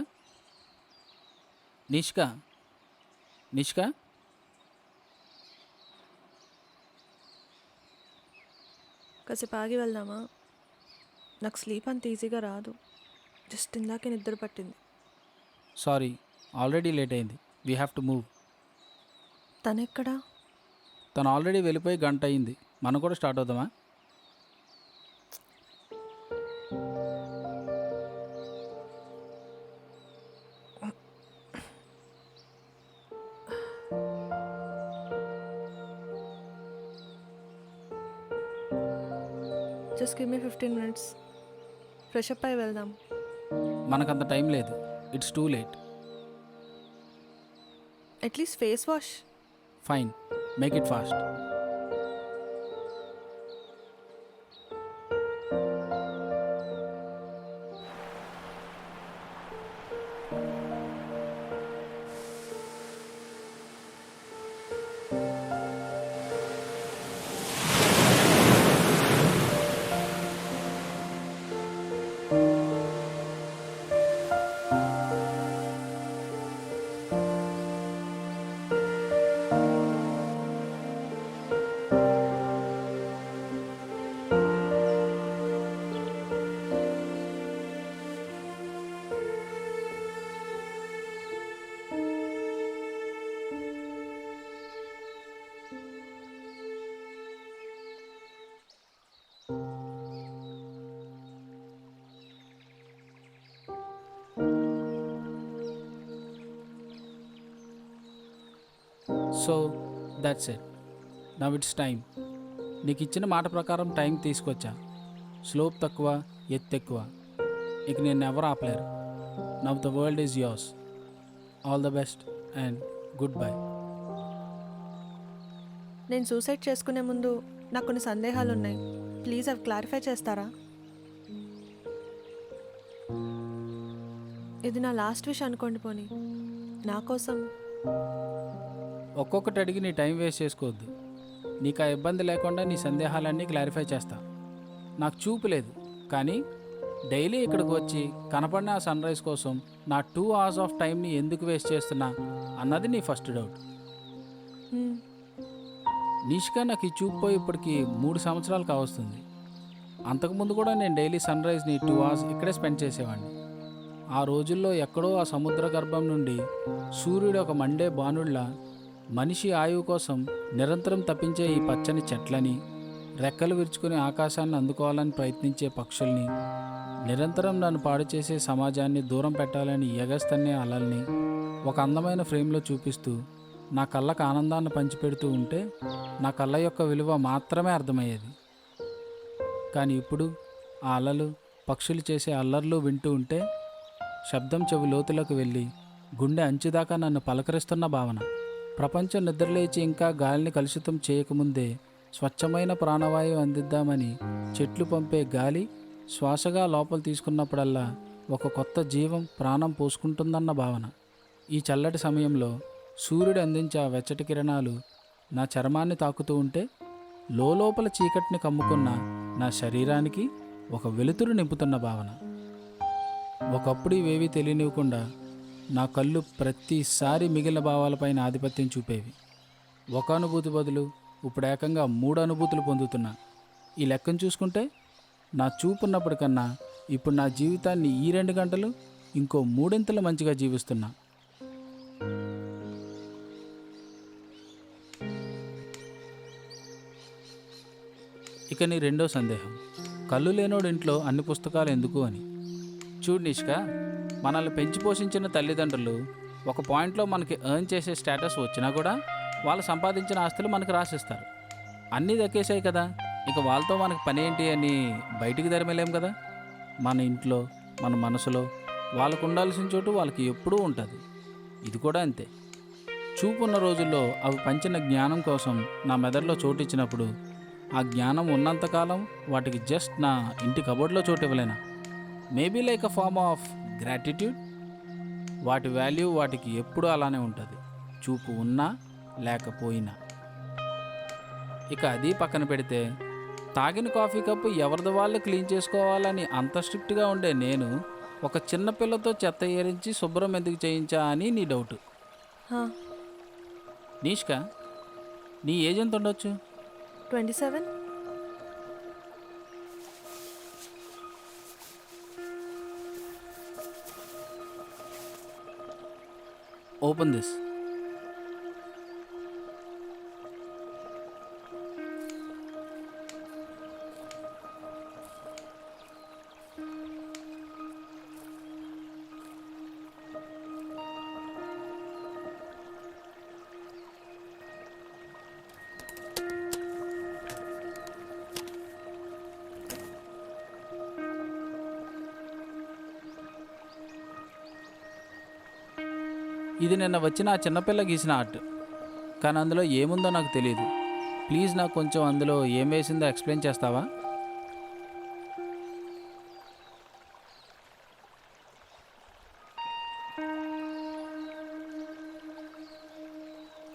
నిషిక, నిషిక, కాసేపు ఆగి వెళ్దామా? నాకు స్లీప్ అంత ఈజీగా రాదు. జస్ట్ ఇందాకే నిద్ర పట్టింది. సారీ, ఆల్రెడీ లేట్ అయింది. We have to move. తనెక్కడా? తను ఆల్రెడీ వెళ్ళిపోయి 1 గంట అయింది. మనం కూడా స్టార్ట్ అవుదామా? Just give me 15 minutes. Fresh up అయి వెళ్దాం. మనకంత టైం లేదు. It's too late. At least face wash. Fine, make it fast. So that's it. Now it's time. నీకు ఇచ్చిన మాట ప్రకారం టైం తీసుకొచ్చా. స్లోప్ తక్కువ, ఎత్తు ఎక్కువ. ఇక నేను ఎవరు ఆపలేరు. Now the world is yours. All the best and good bye. నేను సూసైడ్ చేసుకునే ముందు నాకు కొన్ని సందేహాలు ఉన్నాయి. ప్లీజ్ అవి క్లారిఫై చేస్తారా? ఇది నా లాస్ట్ విష్ అనుకోండి. పోనీ నా కోసం. ఒక్కొక్కటి అడిగి నీ టైం వేస్ట్ చేసుకోవద్దు. నీకు ఆ ఇబ్బంది లేకుండా నీ సందేహాలన్నీ క్లారిఫై చేస్తా. నాకు చూపు లేదు, కానీ డైలీ ఇక్కడికి వచ్చి కనపడిన ఆ సన్ రైజ్ కోసం నా 2 hours ఆఫ్ టైంని ఎందుకు వేస్ట్ చేస్తున్నా అన్నది నీ ఫస్ట్ డౌట్. నిష్కా నాకు ఈ చూపు పోయి ఇప్పటికి 3 సంవత్సరాలు కావస్తుంది. అంతకుముందు కూడా నేను డైలీ సన్ రైజ్ని 2 hours ఇక్కడే స్పెండ్ చేసేవాడిని. ఆ రోజుల్లో ఎక్కడో ఆ సముద్ర గర్భం నుండి సూర్యుడు ఒక మండే బాణుడిలా మనిషి ఆయువు కోసం నిరంతరం తప్పించే ఈ పచ్చని చెట్లని, రెక్కలు విరుచుకుని ఆకాశాన్ని అందుకోవాలని ప్రయత్నించే పక్షుల్ని, నిరంతరం నన్ను పాడు చేసే సమాజాన్ని దూరం పెట్టాలని ఎగస్తన్నే అలల్ని ఒక అందమైన ఫ్రేమ్లో చూపిస్తూ నా కళ్ళకు ఆనందాన్ని పంచిపెడుతూ ఉంటే నా కళ్ళ యొక్క విలువ మాత్రమే అర్థమయ్యేది. కానీ ఇప్పుడు ఆ అలలు, పక్షులు చేసే అల్లర్లు వింటూ ఉంటే శబ్దం చెవి లోతులకు వెళ్ళి గుండె అంచుదాకా నన్ను పలకరిస్తున్న భావన. ప్రపంచం నిద్రలేచి ఇంకా గాలిని కలుషితం చేయకముందే స్వచ్ఛమైన ప్రాణవాయువు అందిద్దామని చెట్లు పంపే గాలి శ్వాసగా లోపల తీసుకున్నప్పుడల్లా ఒక కొత్త జీవం ప్రాణం పోసుకుంటుందన్న భావన. ఈ చల్లటి సమయంలో సూర్యుడు అందించే ఆ వెచ్చటి కిరణాలు నా చర్మాన్ని తాకుతూ ఉంటే లోపల చీకటిని కమ్ముకున్న నా శరీరానికి ఒక వెలుతురు నింపుతున్న భావన. ఒకప్పుడు ఇవేవీ తెలియనివ్వకుండా నా కళ్ళు ప్రతిసారి మిగిలిన భావాలపైన ఆధిపత్యం చూపేవి. ఒక అనుభూతి బదులు ఇప్పుడు ఏకంగా 3 అనుభూతులు పొందుతున్నా. ఈ లెక్కను చూసుకుంటే నా చూపున్నప్పటికన్నా ఇప్పుడు నా జీవితాన్ని ఈ 2 గంటలు ఇంకో 3 మంచిగా జీవిస్తున్నా. ఇక నీ రెండో సందేహం, కళ్ళు లేనోడు ఇంట్లో అన్ని పుస్తకాలు ఎందుకు అని. చూడు నిష్క, మనల్ని పెంచి పోషించిన తల్లిదండ్రులు ఒక పాయింట్లో మనకి ఎర్న్ చేసే స్టేటస్ వచ్చినా కూడా వాళ్ళు సంపాదించిన ఆస్తులు మనకు రాసిస్తారు. అన్నీ దక్కేసాయి కదా, ఇక వాళ్ళతో మనకు పని ఏంటి అని బయటికి తరిమేలేం కదా. మన ఇంట్లో, మన మనసులో వాళ్ళకు ఉండాల్సిన చోటు వాళ్ళకి ఎప్పుడూ ఉంటుంది. ఇది కూడా అంతే. చూపు ఉన్న రోజుల్లో అవి పంచిన జ్ఞానం కోసం నా మెదడులో చోటు ఇచ్చినప్పుడు ఆ జ్ఞానం ఉన్నంతకాలం వాటికి జస్ట్ నా ఇంటి కబోర్డ్లో చోటు ఇవ్వలేనా? Maybe like a form of gratitude. వాటి వాల్యూ వాటికి ఎప్పుడూ అలానే ఉంటుంది, చూపు ఉన్నా లేకపోయినా. ఇక అది పక్కన పెడితే తాగిన కాఫీ కప్పు ఎవరిది వాళ్ళు క్లీన్ చేసుకోవాలని అంత స్ట్రిక్ట్గా ఉండే నేను ఒక చిన్న పిల్లతో చెత్త ఏరించి శుభ్రం ఎందుకు చేయించా అని నీ డౌట్. నీష్క, నీ ఏజ్ ఎంత ఉండొచ్చు? 27. Open this. ఇది నిన్న వచ్చిన ఆ చిన్నపిల్ల గీసిన ఆర్ట్, కానీ అందులో ఏముందో నాకు తెలియదు. ప్లీజ్ నాకు కొంచెం అందులో ఏం వేసిందో ఎక్స్ప్లెయిన్ చేస్తావా?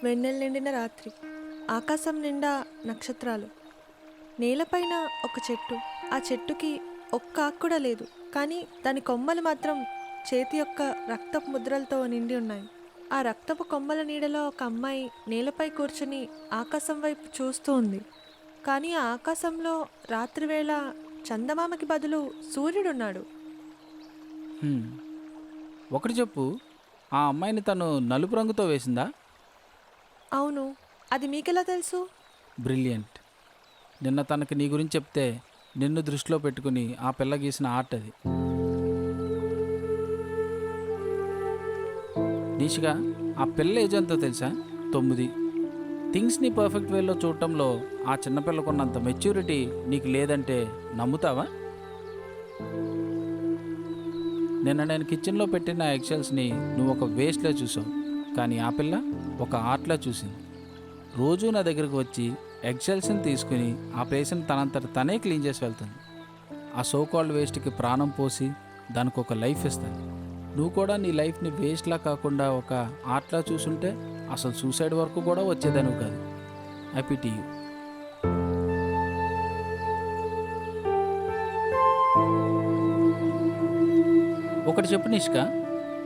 వెన్నెల నిండిన రాత్రి, ఆకాశం నిండా నక్షత్రాలు, నేలపైన ఒక చెట్టు. ఆ చెట్టుకి ఒక్క ఆకు కూడా లేదు, కానీ దాని కొమ్మలు మాత్రం చేతి యొక్క రక్తపు ముద్రలతో నిండి ఉన్నాయి. ఆ రక్తపు కొమ్మల నీడలో ఒక అమ్మాయి నేలపై కూర్చుని ఆకాశం వైపు చూస్తూ ఉంది. కానీ ఆ ఆకాశంలో రాత్రివేళ చందమామకి బదులు సూర్యుడున్నాడు. హ్మ్. ఒకటి చెప్పు, ఆ అమ్మాయిని తను నలుపు రంగుతో వేసిందా? అవును, అది మీకెలా తెలుసు? బ్రిలియంట్. నిన్న తనకి నీ గురించి చెప్తే నిన్ను దృష్టిలో పెట్టుకుని ఆ పిల్ల గీసిన ఆర్ట్ అది. నిషిగా, ఆ పిల్ల ఏజ్ ఎంతో తెలుసా? 9. థింగ్స్ని పర్ఫెక్ట్ వేలో చూడటంలో ఆ చిన్నపిల్లకున్నంత మెచ్యూరిటీ నీకు లేదంటే నమ్ముతావా? నిన్న నేను కిచెన్లో పెట్టిన ఎగ్షెల్స్ని నువ్వు ఒక వేస్ట్లా చూసావు, కానీ ఆ పిల్ల ఒక ఆర్ట్లా చూసింది. రోజు నా దగ్గరకు వచ్చి ఎగ్షెల్స్ని తీసుకుని ఆ ప్లేస్ని తనంతట తనే క్లీన్ చేసి వెళ్తుంది. ఆ సోకాల్డ్ వేస్ట్కి ప్రాణం పోసి దానికి ఒక లైఫ్ ఇస్తుంది. నువ్వు కూడా నీ లైఫ్ని వేస్ట్లా కాకుండా ఒక ఆర్ట్లా చూసుంటే అసలు సూసైడ్ వరకు కూడా వచ్చేదానివి కాదు. I pity you. ఒకటి చెప్పు నిష్క,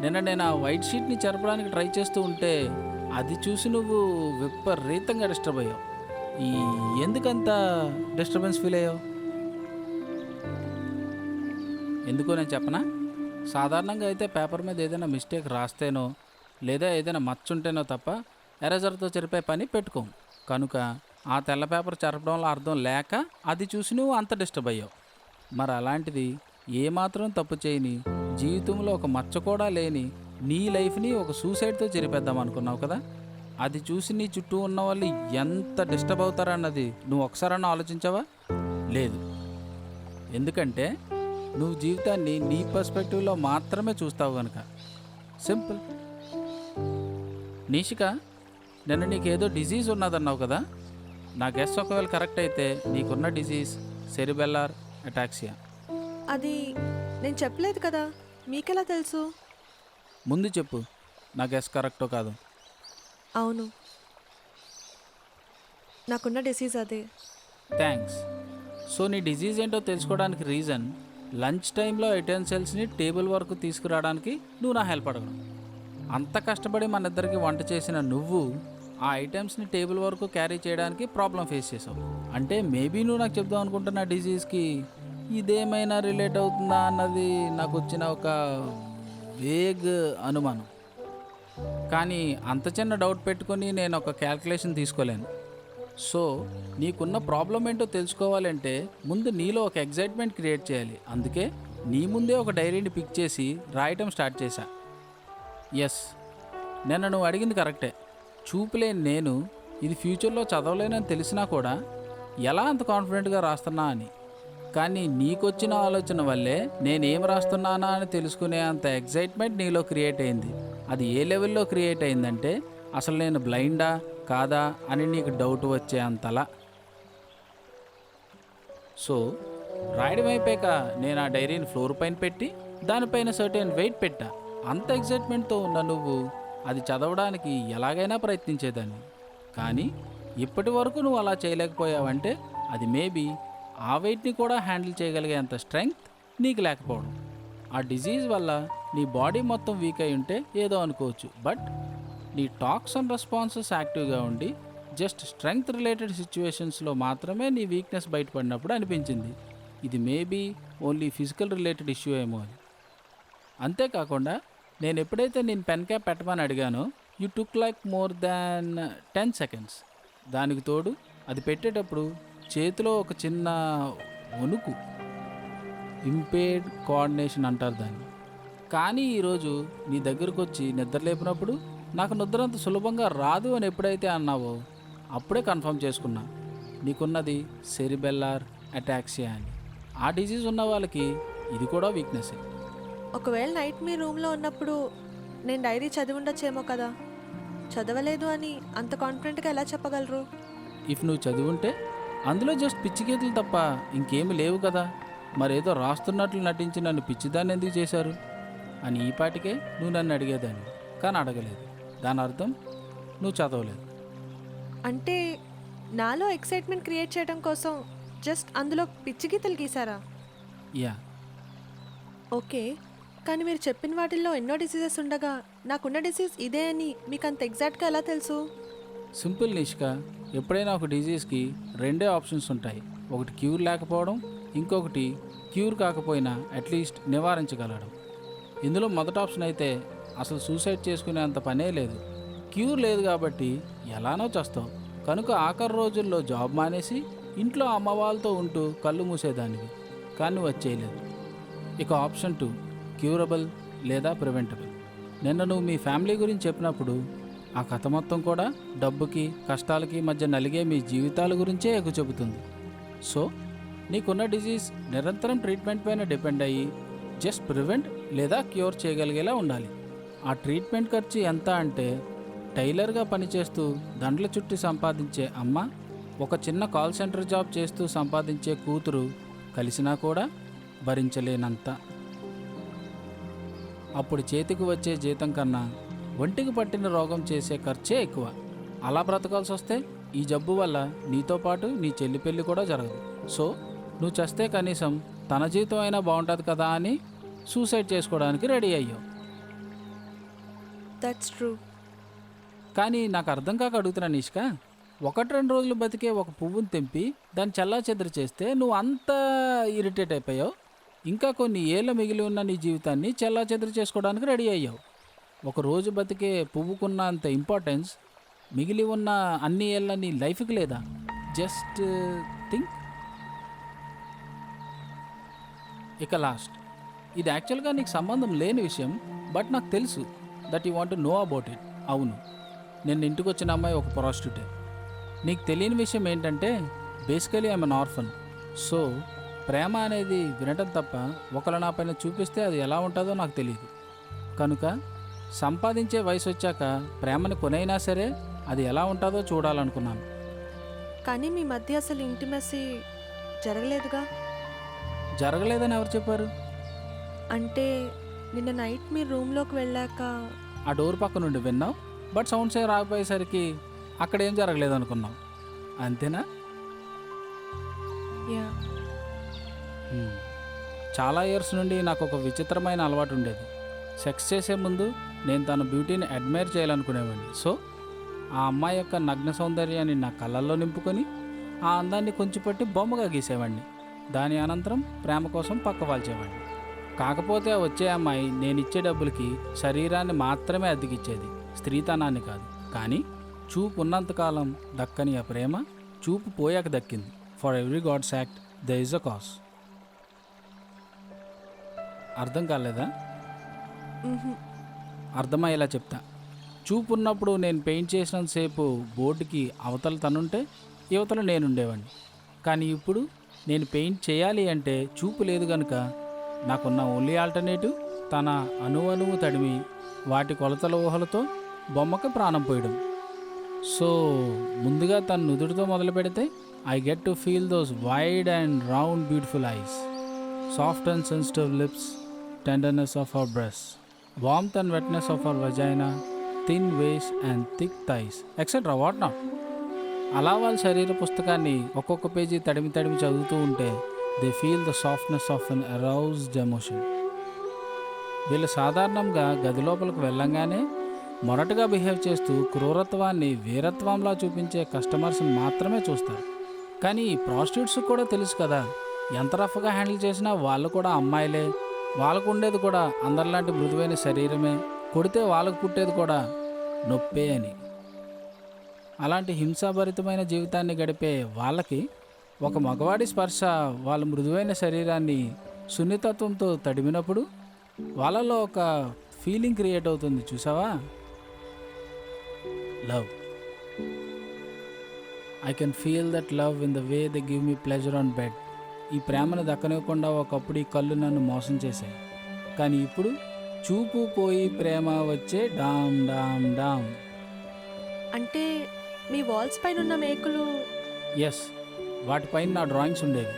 నిన్న నేను ఆ వైట్ షీట్ని చెరపడానికి ట్రై చేస్తూ ఉంటే అది చూసి నువ్వు విపరీతంగా డిస్టర్బ్ అయ్యావు. ఎందుకంత డిస్టర్బెన్స్ ఫీల్ అయ్యావు? ఎందుకో నేను చెప్పనా? సాధారణంగా అయితే పేపర్ మీద ఏదైనా మిస్టేక్ రాస్తేనో లేదా ఏదైనా మచ్చుంటేనో తప్ప ఎరేజర్తో చెరిపే పని పెట్టుకోం. కనుక ఆ తెల్ల పేపర్ చెరపడంలో అర్థం లేక అది చూసి నువ్వు అంత డిస్టర్బ్ అయ్యావు. మరి అలాంటిది ఏమాత్రం తప్పు చేయని, జీవితంలో ఒక మచ్చ కూడా లేని నీ లైఫ్ని ఒక సూసైడ్తో చెరిపేద్దాం అనుకున్నావు కదా. అది చూసి నీ చుట్టూ ఉన్న వాళ్ళు ఎంత డిస్టర్బ్ అవుతారన్నది నువ్వు ఒకసారన్నా ఆలోచించావా? లేదు. ఎందుకంటే నువ్వు జీవితాన్ని నీ పర్స్పెక్టివ్లో మాత్రమే చూస్తావు కనుక. సింపుల్. నిషిక, నిన్న నీకేదో డిజీజ్ ఉన్నదన్నావు కదా. నా గెస్ ఒకవేళ కరెక్ట్ అయితే నీకున్న డిజీజ్ సెరిబెల్లార్ అటాక్సియా. అది నేను చెప్పలేదు కదా, మీకెలా తెలుసు? ముందు చెప్పు, నా గెస్ కరెక్టో కాదు. అవును, నాకున్న డిసీజ్ అదే. థ్యాంక్స్. సో నీ డిజీజ్ ఏంటో తెలుసుకోవడానికి రీజన్ లంచ్ టైంలో యుటెన్సిల్స్ని టేబుల్ వరకు తీసుకురావడానికి నువ్వు నా హెల్ప్ అడగడం. అంత కష్టపడి మన ఇద్దరికి వంట చేసిన నువ్వు ఆ ఐటమ్స్ని టేబుల్ వరకు క్యారీ చేయడానికి ప్రాబ్లం ఫేస్ చేసావు. అంటే మేబీ నువ్వు నాకు చెప్దాం అనుకుంటున్న డిజీజ్కి ఇదేమైనా రిలేట్ అవుతుందా అన్నది నాకు వచ్చిన ఒక వేగ్ అనుమానం. కానీ అంత చిన్న డౌట్ పెట్టుకొని నేను ఒక క్యాల్కులేషన్ తీసుకోలేను. సో నీకున్న ప్రాబ్లం ఏంటో తెలుసుకోవాలంటే ముందు నీలో ఒక ఎగ్జైట్మెంట్ క్రియేట్ చేయాలి. అందుకే నీ ముందే ఒక డైరీని పిక్ చేసి రాయటం స్టార్ట్ చేశా. ఎస్, నిన్న నువ్వు అడిగింది కరెక్టే. చూపులేని నేను ఇది ఫ్యూచర్లో చదవలేనని తెలిసినా కూడా ఎలా అంత కాన్ఫిడెంట్గా రాస్తున్నా అని. కానీ నీకొచ్చిన ఆలోచన వల్లే నేనేం రాస్తున్నానా అని తెలుసుకునే అంత ఎగ్జైట్మెంట్ నీలో క్రియేట్ అయింది. అది ఏ లెవెల్లో క్రియేట్ అయిందంటే అసలు నేను బ్లైండా కాదా అని నీకు డౌట్ వచ్చే అంతలా. సో రాయడం అయిపోయాక నేను ఆ డైరీని ఫ్లోర్ పైన పెట్టి దానిపైన సర్టెన్ వెయిట్ పెట్టా. అంత ఎగ్జైట్మెంట్తో ఉన్న నువ్వు అది చదవడానికి ఎలాగైనా ప్రయత్నించేదాన్ని. కానీ ఇప్పటి వరకు నువ్వు అలా చేయలేకపోయావంటే అది మేబీ ఆ వెయిట్ని కూడా హ్యాండిల్ చేయగలిగేంత స్ట్రెంగ్త్ నీకు లేకపోవడం. ఆ డిజీజ్ వల్ల నీ బాడీ మొత్తం వీక్ అయి ఉంటే ఏదో అనుకోవచ్చు, బట్ నీ టాక్స్ అండ్ రెస్పాన్సెస్ యాక్టివ్గా ఉండి జస్ట్ స్ట్రెంగ్త్ రిలేటెడ్ సిచ్యువేషన్స్లో మాత్రమే నీ వీక్నెస్ బయటపడినప్పుడు అనిపించింది ఇది maybe only physical related issue ఏమో అని. అంతేకాకుండా నేను ఎప్పుడైతే నేను పెన్ క్యాప్ పెట్టమని అడిగానో you took like more than 10 seconds. దానికి తోడు అది పెట్టేటప్పుడు చేతిలో ఒక చిన్న వణుకు, ఇంపేర్డ్ కోఆర్డినేషన్ అంటారు దాన్ని. కానీ ఈరోజు నీ దగ్గరకు వచ్చి నిద్ర లేపినప్పుడు నాకు నిద్ర అంత సులభంగా రాదు అని ఎప్పుడైతే అన్నావో అప్పుడే కన్ఫర్మ్ చేసుకున్నా నీకున్నది సెరిబెల్లార్ అటాక్సియా అని. ఆ డిజీజ్ ఉన్న వాళ్ళకి ఇది కూడా వీక్నెస్. ఒకవేళ నైట్ మీ రూమ్లో ఉన్నప్పుడు నేను డైరీ చదివి ఉండొచ్చేమో కదా. చదవలేదు అని అంత కాన్ఫిడెంట్గా ఎలా చెప్పగలరు? ఇఫ్ నువ్వు చదివుంటే అందులో జస్ట్ పిచ్చి గీతలు తప్ప ఇంకేమి లేవు కదా. మరేదో రాస్తున్నట్లు నటించి నన్ను పిచ్చిదాన్ని ఎందుకు చేశారు అని ఈ పాటికే నువ్వు నన్ను అడిగేదాన్ని, కానీ అడగలేదు. దాని అర్థం నువ్వు చదవలేదు. అంటే నాలో ఎక్సైట్మెంట్ క్రియేట్ చేయడం కోసం జస్ట్ అందులో పిచ్చి గీతలు గీసారా? యా. ఓకే, కానీ మీరు చెప్పిన వాటిల్లో ఎన్నో డిసీజెస్ ఉండగా నాకున్న డిసీజ్ ఇదే అని మీకు అంత ఎగ్జాక్ట్గా ఎలా తెలుసు? సింపుల్ నిష్కా, ఎప్పుడైనా ఒక డిజీజ్కి రెండే ఆప్షన్స్ ఉంటాయి. ఒకటి క్యూర్ లేకపోవడం, ఇంకొకటి క్యూర్ కాకపోయినా అట్లీస్ట్ నివారించగలడం. ఇందులో మొదటి ఆప్షన్ అయితే అసలు సూసైడ్ చేసుకునే అంత పనే లేదు. క్యూర్ లేదు కాబట్టి ఎలానో చేస్తావు కనుక ఆఖరి రోజుల్లో జాబ్ మానేసి ఇంట్లో అమ్మ వాళ్ళతో ఉంటూ కళ్ళు మూసేదానివి, కానీ వచ్చేయలేదు. ఇక ఆప్షన్ 2 క్యూరబుల్ లేదా ప్రివెంటబుల్. నిన్న నువ్వు మీ ఫ్యామిలీ గురించి చెప్పినప్పుడు ఆ కథ మొత్తం కూడా డబ్బుకి కష్టాలకి మధ్య నలిగే మీ జీవితాల గురించే ఎక్కువ చెబుతుంది. సో నీకున్న డిజీజ్ నిరంతరం ట్రీట్మెంట్ పైన డిపెండ్ అయ్యి జస్ట్ ప్రివెంట్ లేదా క్యూర్ చేయగలిగేలా ఉండాలి. ఆ ట్రీట్మెంట్ ఖర్చు ఎంత అంటే టైలర్గా పనిచేస్తూ దండల చుట్టి సంపాదించే అమ్మ, ఒక చిన్న కాల్ సెంటర్ జాబ్ చేస్తూ సంపాదించే కూతురు కలిసినా కూడా భరించలేనంత. అప్పుడు చేతికి వచ్చే జీతం కన్నా ఒంటికి పట్టిన రోగం చేసే ఖర్చే ఎక్కువ. అలా బ్రతకాల్సి వస్తే ఈ జబ్బు వల్ల నీతో పాటు నీ చెల్లి పెళ్ళి కూడా జరగదు. సో నువ్వు చస్తే కనీసం తన జీవితం అయినా బాగుంటుంది కదా అని సూసైడ్ చేసుకోవడానికి రెడీ అయ్యావు. That's true. కానీ నాకు అర్థం కాక అడుగుతున్నా నిష్క, 1-2 రోజులు బతికే ఒక పువ్వుని తెంపి దాన్ని చల్లా చెదరు చేస్తే నువ్వు అంత ఇరిటేట్ అయిపోయావు. ఇంకా కొన్ని ఏళ్ళ మిగిలి ఉన్న నీ జీవితాన్ని చల్లా చెదరు చేసుకోవడానికి రెడీ అయ్యావు. ఒక రోజు బతికే పువ్వుకున్న అంత ఇంపార్టెన్స్ మిగిలి ఉన్న అన్ని ఏళ్ళ నీ లైఫ్కి లేదా? Just think. ఇక లాస్ట్, ఇది యాక్చువల్గా నీకు సంబంధం లేని విషయం, బట్ నాకు తెలుసు that you want to know about it. అవును, నేను ఇంటికి వచ్చిన అమ్మాయి ఒక ప్రాస్టిట్యూటే. నీకు తెలియని విషయం ఏంటంటే basically I'm an orphan. So ప్రేమ అనేది వినటం తప్ప ఒకరు నా పైన చూపిస్తే అది ఎలా ఉంటుందో నాకు తెలియదు. కనుక సంపాదించే వయసు వచ్చాక ప్రేమని కొనైనా సరే అది ఎలా ఉంటుందో చూడాలనుకున్నాను. కానీ మీ మధ్య అసలు ఇంటిమసీ జరగలేదుగా? జరగలేదని ఎవరు చెప్పారు? అంటే నిన్న నైట్ మీరు రూమ్లోకి వెళ్ళాక ఆ డోర్ పక్క నుండి విన్నావు, బట్ సౌండ్స్ ఏ రాకపోయేసరికి అక్కడేం జరగలేదు అనుకున్నాం, అంతేనా? యా. చాలా ఇయర్స్ నుండి నాకు ఒక విచిత్రమైన అలవాటు ఉండేది. సెక్స్ చేసే ముందు నేను తన బ్యూటీని అడ్మైర్ చేయాలనుకునేవాడిని. సో ఆ అమ్మాయి యొక్క నగ్న సౌందర్యాన్ని నా కళ్ళల్లో నింపుకొని ఆ అందాన్ని కొంచెం పట్టి బొమ్మగా గీసేవాడిని. దాని అనంతరం ప్రేమ కోసం పక్క వాల్చేవాడిని. కాకపోతే వచ్చే అమ్మాయి నేను ఇచ్చే డబ్బులకి శరీరాన్ని మాత్రమే అద్దెకిచ్చేది, స్త్రీతనాన్ని కాదు. కానీ చూపు ఉన్నంతకాలం దక్కని ఆ ప్రేమ చూపు పోయాక దక్కింది. For every god's act there is a cause. అర్థం కాలేదా? అర్థమయ్యేలా చెప్తా. చూపు ఉన్నప్పుడు నేను పెయింట్ చేసినంతసేపు బోర్డుకి అవతల తనుంటే యువతలు నేనుండేవాడిని. కానీ ఇప్పుడు నేను పెయింట్ చేయాలి అంటే చూపు లేదు కనుక నాకున్న ఓన్లీ ఆల్టర్నేటివ్ తన అణువు తడిమి వాటి కొలతల ఊహలతో బొమ్మకి ప్రాణం పోయడం. సో ముందుగా తన నుదుటితో మొదలు పెడితే I get to feel those wide and round beautiful eyes, soft and sensitive lips, tenderness of her breasts, warmth and wetness of her vagina, thin waist and thick thighs, etc. what not. అలా వాళ్ళ శరీర పుస్తకాన్ని ఒక్కొక్క పేజీ తడిమి చదువుతూ ఉంటే they feel the softness of an aroused emotion. వీళ్ళు సాధారణంగా గది లోపలికి వెళ్ళంగానే మొరటుగా బిహేవ్ చేస్తూ క్రూరత్వాన్ని వీరత్వంలా చూపించే కస్టమర్స్ని మాత్రమే చూస్తారు. కానీ ఈ ప్రాస్టిట్యూట్స్ కూడా తెలుసు కదా, ఎంత రఫ్గా హ్యాండిల్ చేసినా వాళ్ళు కూడా అమ్మాయిలే, వాళ్ళకు ఉండేది కూడా అందరిలాంటి మృదువైన శరీరమే, కొడితే వాళ్ళకు పుట్టేది కూడా నొప్పే అని. అలాంటి హింసాభరితమైన జీవితాన్ని గడిపే వాళ్ళకి ఒక మగవాడి స్పర్శ వాళ్ళ మృదువైన శరీరాన్ని సున్నితత్వంతో తడిమినప్పుడు వాళ్ళలో ఒక ఫీలింగ్ క్రియేట్ అవుతుంది, చూసావా? Love. I can feel that love in the way they give me pleasure on bed. ఈ ప్రేమను దక్కనివ్వకుండా ఒకప్పుడు ఈ కళ్ళు నన్ను మోసం చేశాయి, కానీ ఇప్పుడు చూపు పోయి ప్రేమ వచ్చే డామ్ డామ్ డామ్. అంటే మీ వాల్స్ పైన ఉన్న మేకులు ఎస్, వాటిపైన నా డ్రాయింగ్స్ ఉండేవి.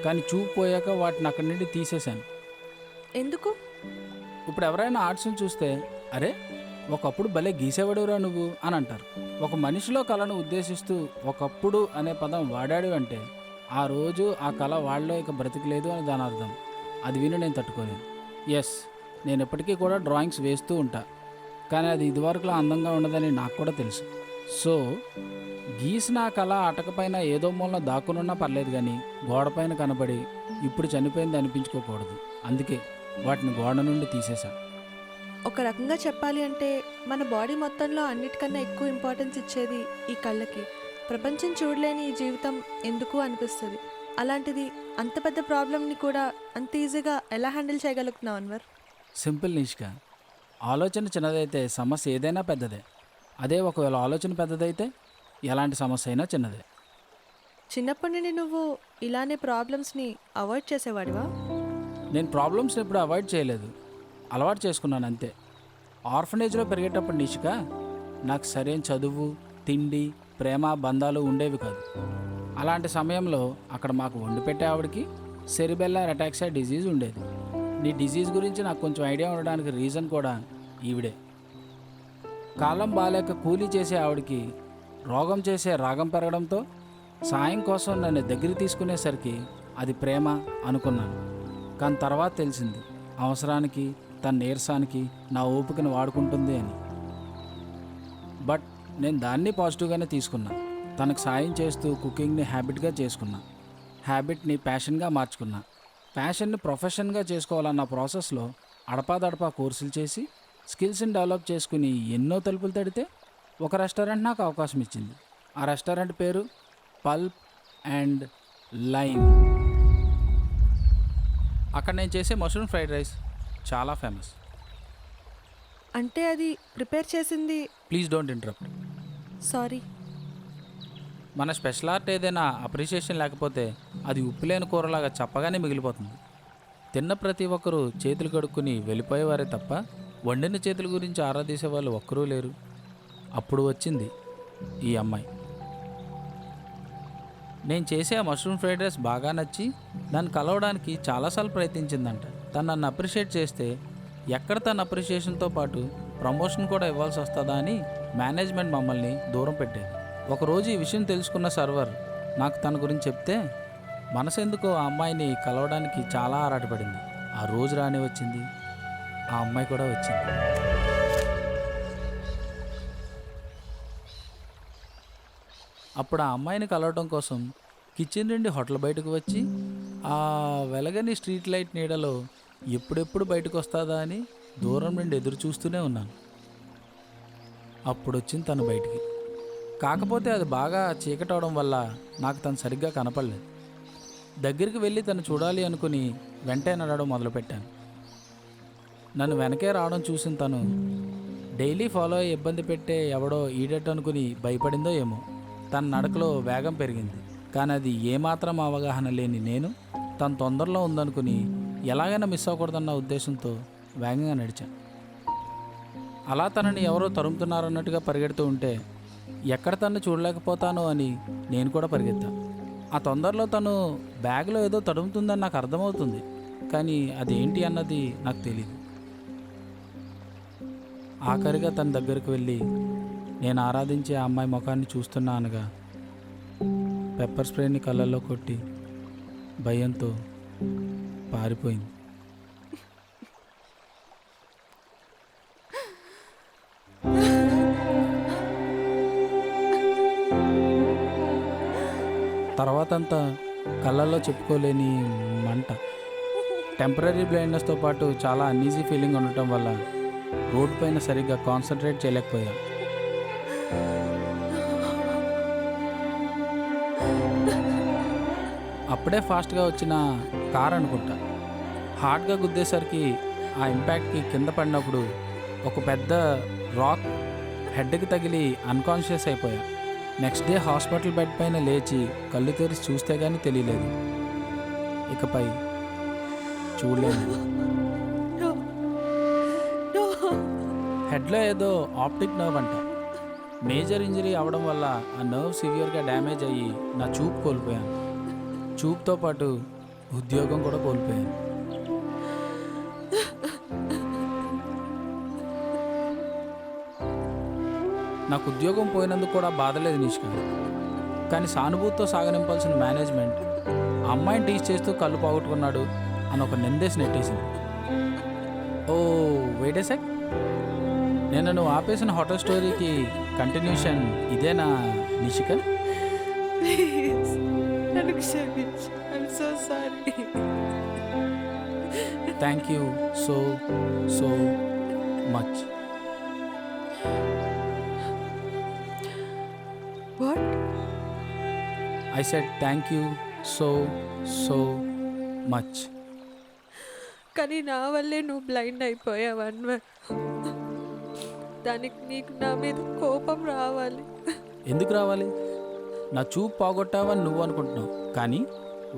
కానీ చూపు పోయాక వాటిని అక్కడి నుండి తీసేశాను. ఎందుకు? ఇప్పుడు ఎవరైనా ఆర్ట్స్ని చూస్తే, అరే ఒకప్పుడు భలే గీసేవాడురా నువ్వు అని అంటారు. ఒక మనిషిలో కళను ఉద్దేశిస్తూ ఒకప్పుడు అనే పదం వాడాడు అంటే ఆ రోజు ఆ కళ వాళ్ళలో ఇక బ్రతికలేదు అని దాని అర్థం. అది విని నేను తట్టుకోలేను. ఎస్, నేను ఎప్పటికీ కూడా డ్రాయింగ్స్ వేస్తూ ఉంటా, కానీ అది ఇదివరకులా అందంగా ఉండదని నాకు కూడా తెలుసు. సో గీసిన ఆ కళ అటకపైన ఏదో మూలన దాక్కునున్నా పర్లేదు, కానీ గోడపైన కనబడి ఇప్పుడు చనిపోయింది అనిపించుకోకూడదు. అందుకే వాటిని గోడ నుండి తీసేశా. ఒక రకంగా చెప్పాలి అంటే మన బాడీ మొత్తంలో అన్నిటికన్నా ఎక్కువ ఇంపార్టెన్స్ ఇచ్చేది ఈ కళ్ళకి. ప్రపంచం చూడలేని ఈ జీవితం ఎందుకు అనిపిస్తుంది. అలాంటిది అంత పెద్ద ప్రాబ్లమ్ని కూడా అంత ఈజీగా ఎలా హ్యాండిల్ చేయగలుగుతున్నావు అన్వర్? సింపుల్ నిష్క, ఆలోచన చిన్నదైతే సమస్య ఏదైనా పెద్దదే. అదే ఒకవేళ ఆలోచన పెద్దదైతే ఎలాంటి సమస్య అయినా చిన్నదే. చిన్నప్పటి నుండి నువ్వు ఇలానే ప్రాబ్లమ్స్ని అవాయిడ్ చేసేవాడివా? నేను ప్రాబ్లమ్స్ని ఎప్పుడు అవాయిడ్ చేయలేదు, అలవాటు చేసుకున్నాను అంతే. ఆర్ఫనేజ్లో పెరిగేటప్పుడు నిష్క నాకు సరైన చదువు, తిండి, ప్రేమ, బంధాలు ఉండేవి కాదు. అలాంటి సమయంలో అక్కడ మాకు వండి పెట్టే ఆవిడకి సెరిబెల్లార్ అటాక్సా డిజీజ్ ఉండేది. నీ డిజీజ్ గురించి నాకు కొంచెం ఐడియా ఉండడానికి రీజన్ కూడా ఈవిడే. కాలం బాలేక కూలీ చేసే ఆవిడకి రోగం చేసే రాగం పెరగడంతో సాయం కోసం నన్ను దగ్గర తీసుకునేసరికి అది ప్రేమ అనుకున్నాను. కానీ తర్వాత తెలిసింది అవసరానికి, తన నీరసానికి నా ఓపికను వాడుకుంటుంది అని. బట్ నేను దాన్ని పాజిటివ్గానే తీసుకున్నా. తనకు సాయం చేస్తూ కుకింగ్ని హ్యాబిట్గా చేసుకున్నా, హ్యాబిట్ని ప్యాషన్గా మార్చుకున్నా. ప్యాషన్ని ప్రొఫెషన్గా చేసుకోవాలన్న ప్రాసెస్లో అడపాదడపా కోర్సులు చేసి స్కిల్స్ని డెవలప్ చేసుకుని ఎన్నో తలుపులు తడితే ఒక రెస్టారెంట్ నాకు అవకాశం ఇచ్చింది. ఆ రెస్టారెంట్ పేరు పల్ప్ అండ్ లైమ్. అక్కడ నేను చేసే మష్రూమ్ ఫ్రైడ్ రైస్ చాలా ఫేమస్. అంటే అది ప్రిపేర్ చేసింది? Please don't interrupt. సారీ. మన స్పెషల్ ఆర్ట్ ఏదైనా అప్రిషియేషన్ లేకపోతే అది ఉప్పులేని కూరలాగా చప్పగానే మిగిలిపోతుంది. తిన్న ప్రతి ఒక్కరూ చేతులు కడుక్కుని వెళ్ళిపోయేవారే తప్ప వండిన చేతుల గురించి ఆరాధీసే వాళ్ళు ఒక్కరూ లేరు. అప్పుడు వచ్చింది ఈ అమ్మాయి. నేను చేసే ఆ మష్రూమ్ ఫ్రైడ్ రైస్ బాగా నచ్చి దాన్ని కలవడానికి చాలాసార్లు ప్రయత్నించిందంట. తను నన్ను అప్రిషియేట్ చేస్తే ఎక్కడ తన అప్రిషియేషన్తో పాటు ప్రమోషన్ కూడా ఇవ్వాల్సి వస్తుందా అని మేనేజ్మెంట్ మమ్మల్ని దూరం పెట్టేది. ఒకరోజు ఈ విషయం తెలుసుకున్న సర్వర్ నాకు తన గురించి చెప్తే మనసెందుకో ఆ అమ్మాయిని కలవడానికి చాలా ఆరాటపడింది. ఆ రోజు రానే వచ్చింది, ఆ అమ్మాయి కూడా వచ్చింది. అప్పుడు ఆ అమ్మాయిని కలవడం కోసం కిచెన్ నుండి హోటల్ బయటకు వచ్చి ఆ వెలగని స్ట్రీట్ లైట్ నీడలో ఎప్పుడెప్పుడు బయటకు వస్తుందా అని దూరం నుండి ఎదురు చూస్తూనే ఉన్నాను. అప్పుడు వచ్చింది తను బయటికి. కాకపోతే అది బాగా చీకటవడం వల్ల నాకు తను సరిగ్గా కనపడలేదు. దగ్గరికి వెళ్ళి తను చూడాలి అనుకుని వెంటనే నడవడం మొదలుపెట్టాను. నన్ను వెనకే రావడం చూసిన తను డైలీ ఫాలో అయ్యి ఇబ్బంది పెట్టే ఎవడో ఈడట్ అనుకుని భయపడిందో ఏమో. తన నడకలో వేగం పెరిగింది. కానీ అది ఏమాత్రం అవగాహన లేని నేను తను తొందరలో ఉందనుకుని ఎలాగైనా మిస్ అవ్వకూడదన్న ఉద్దేశంతో వేగంగా నడిచాను. అలా తనని ఎవరో తరుముతున్నారన్నట్టుగా పరిగెడుతూ ఉంటే ఎక్కడ తను చూడలేకపోతానో అని నేను కూడా పరిగెత్తాను. ఆ తొందరలో తను బ్యాగ్లో ఏదో తడుముతుందని నాకు అర్థమవుతుంది, కానీ అదేంటి అన్నది నాకు తెలియదు. ఆఖరిగా తన దగ్గరికి వెళ్ళి నేను ఆరాధించే ఆ అమ్మాయి ముఖాన్ని చూస్తున్నా అనగా పెప్పర్ స్ప్రేని కళ్ళల్లో కొట్టి భయంతో పారిపోయింది. తర్వాతంతా కళ్ళల్లో చెప్పుకోలేని మంట, టెంపరీ బ్లైండ్నెస్తో పాటు చాలా అన్ఈజీ ఫీలింగ్ ఉండటం వల్ల రోడ్ పైన సరిగ్గా కాన్సన్ట్రేట్ చేయలేకపోయాం. అప్పుడే ఫాస్ట్గా వచ్చిన కార్ అనుకుంటా హార్డ్గా గుద్దేసరికి ఆ ఇంపాక్ట్కి కింద పడినప్పుడు ఒక పెద్ద రాక్ హెడ్కి తగిలి అన్కాన్షియస్ అయిపోయా. నెక్స్ట్ డే హాస్పిటల్ బెడ్ పైన లేచి కళ్ళు తెరిచి చూస్తే కానీ తెలియలేదు. ఇకపై చూడలేదు. హెడ్లో ఏదో ఆప్టిక్ నర్వ్ అంట. మేజర్ ఇంజరీ అవ్వడం వల్ల ఆ నర్వ్ సివియర్గా డ్యామేజ్ అయ్యి నా చూపు కోల్పోయాను. చూపుతో పాటు ఉద్యోగం కూడా కోల్పోయాను. నాకు ఉద్యోగం పోయినందుకు కూడా బాధలేదు నిష్క. కానీ సానుభూతితో సాగనింపాల్సిన మేనేజ్మెంట్ ఆ అమ్మాయిని టీచ్ చేస్తూ కళ్ళు పోగొట్టుకున్నాడు అని ఒక నిందేసి నెట్టేసింది. ఓ వెయిట్ ఏ సెక్, నేను నువ్వు ఆపేసిన హోటల్ స్టోరీకి కంటిన్యూషన్ ఇదేనా నిషిక? ప్లీజ్ నన్ను క్షమించు. I'm so sorry. Thank you so so much. What? I said thank you so so much. కానీ నా వల్లే నువ్వు బ్లైండ్ అయిపోయావు అన్వర్. దానికి నీకు నా మీద కోపం రావాలి. ఎందుకు రావాలి? నా చూపు పోగొట్టావని నువ్వు అనుకుంటున్నావు, కానీ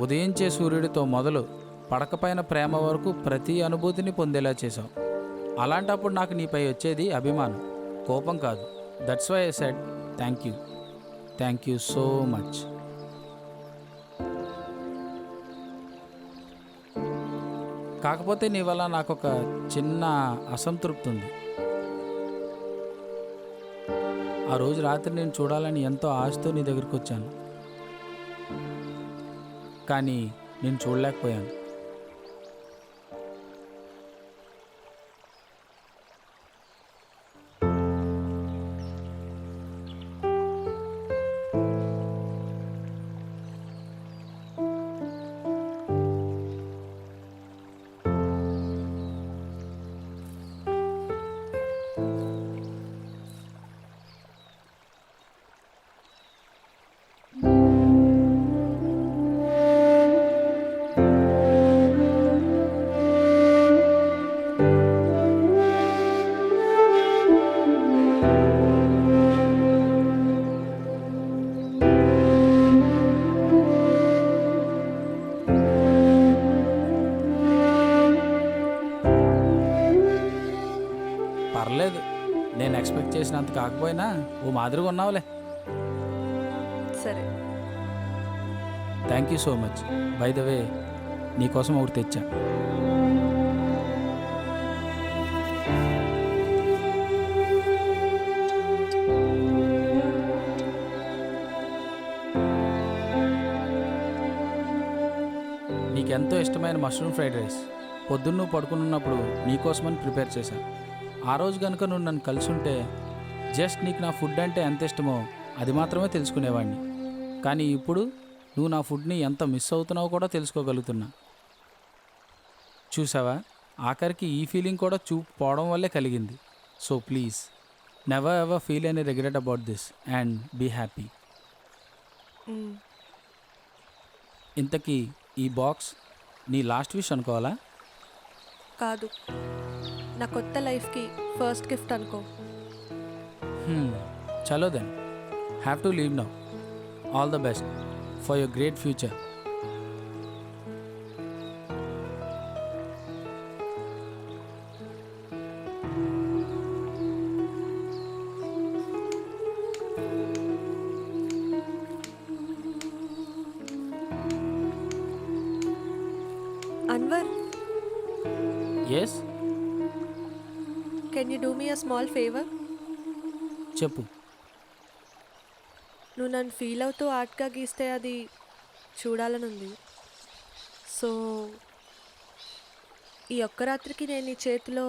ఉదయించే సూర్యుడితో మొదలు పడకపైన ప్రేమ వరకు ప్రతి అనుభూతిని పొందేలా చేశావు. అలాంటప్పుడు నాకు నీపై వచ్చేది అభిమానం, కోపం కాదు. That's why I said thank you so much. కాకపోతే నీ వల్ల నాకు ఒక చిన్న అసంతృప్తి ఉంది. ఆ రోజు రాత్రి నేను చూడాలని ఎంతో ఆశతో నీ దగ్గరికి వచ్చాను, కానీ నేను చూడలేకపోయాను. పర్లేదు, నేను ఎక్స్పెక్ట్ చేసినంత కాకపోయినా ఓ మాదిరిగా ఉన్నావులే. సరే. Thank you so much. By the way, నీకోసం ఒకటి తెచ్చా. నీకెంతో ఇష్టమైన మష్రూమ్ ఫ్రైడ్ రైస్ పొద్దున్న నువ్వు పడుకున్నప్పుడు నీకోసమని ప్రిపేర్ చేశాను. ఆ రోజు కనుక నువ్వు నన్ను కలిసి ఉంటే జస్ట్ నీకు నా ఫుడ్ అంటే ఎంత ఇష్టమో అది మాత్రమే తెలుసుకునేవాడిని. కానీ ఇప్పుడు నువ్వు నా ఫుడ్ని ఎంత మిస్ అవుతున్నావో కూడా తెలుసుకోగలుగుతున్నా. చూసావా, ఆఖరికి ఈ ఫీలింగ్ కూడా పోవడం వల్లే కలిగింది. So please never ever feel any regret about this and be happy. ఇంతకీ ఈ బాక్స్ నీ లాస్ట్ విష్ అనుకోవాలా? కాదు, నా కొత్త లైఫ్కి ఫస్ట్ గిఫ్ట్ అనుకో. చలో then, have to leave now. All the best for your great future. Anwar, yes, can you do me a small favour? చెప్పు. నువ్వు నన్ను ఫీల్ అవుతూ ఆర్ట్గా గీస్తే అది చూడాలని ఉంది. సో ఈ ఒక్క రాత్రికి నేను నీ చేతిలో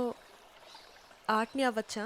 ఆర్ట్ని అవ్వచ్చా?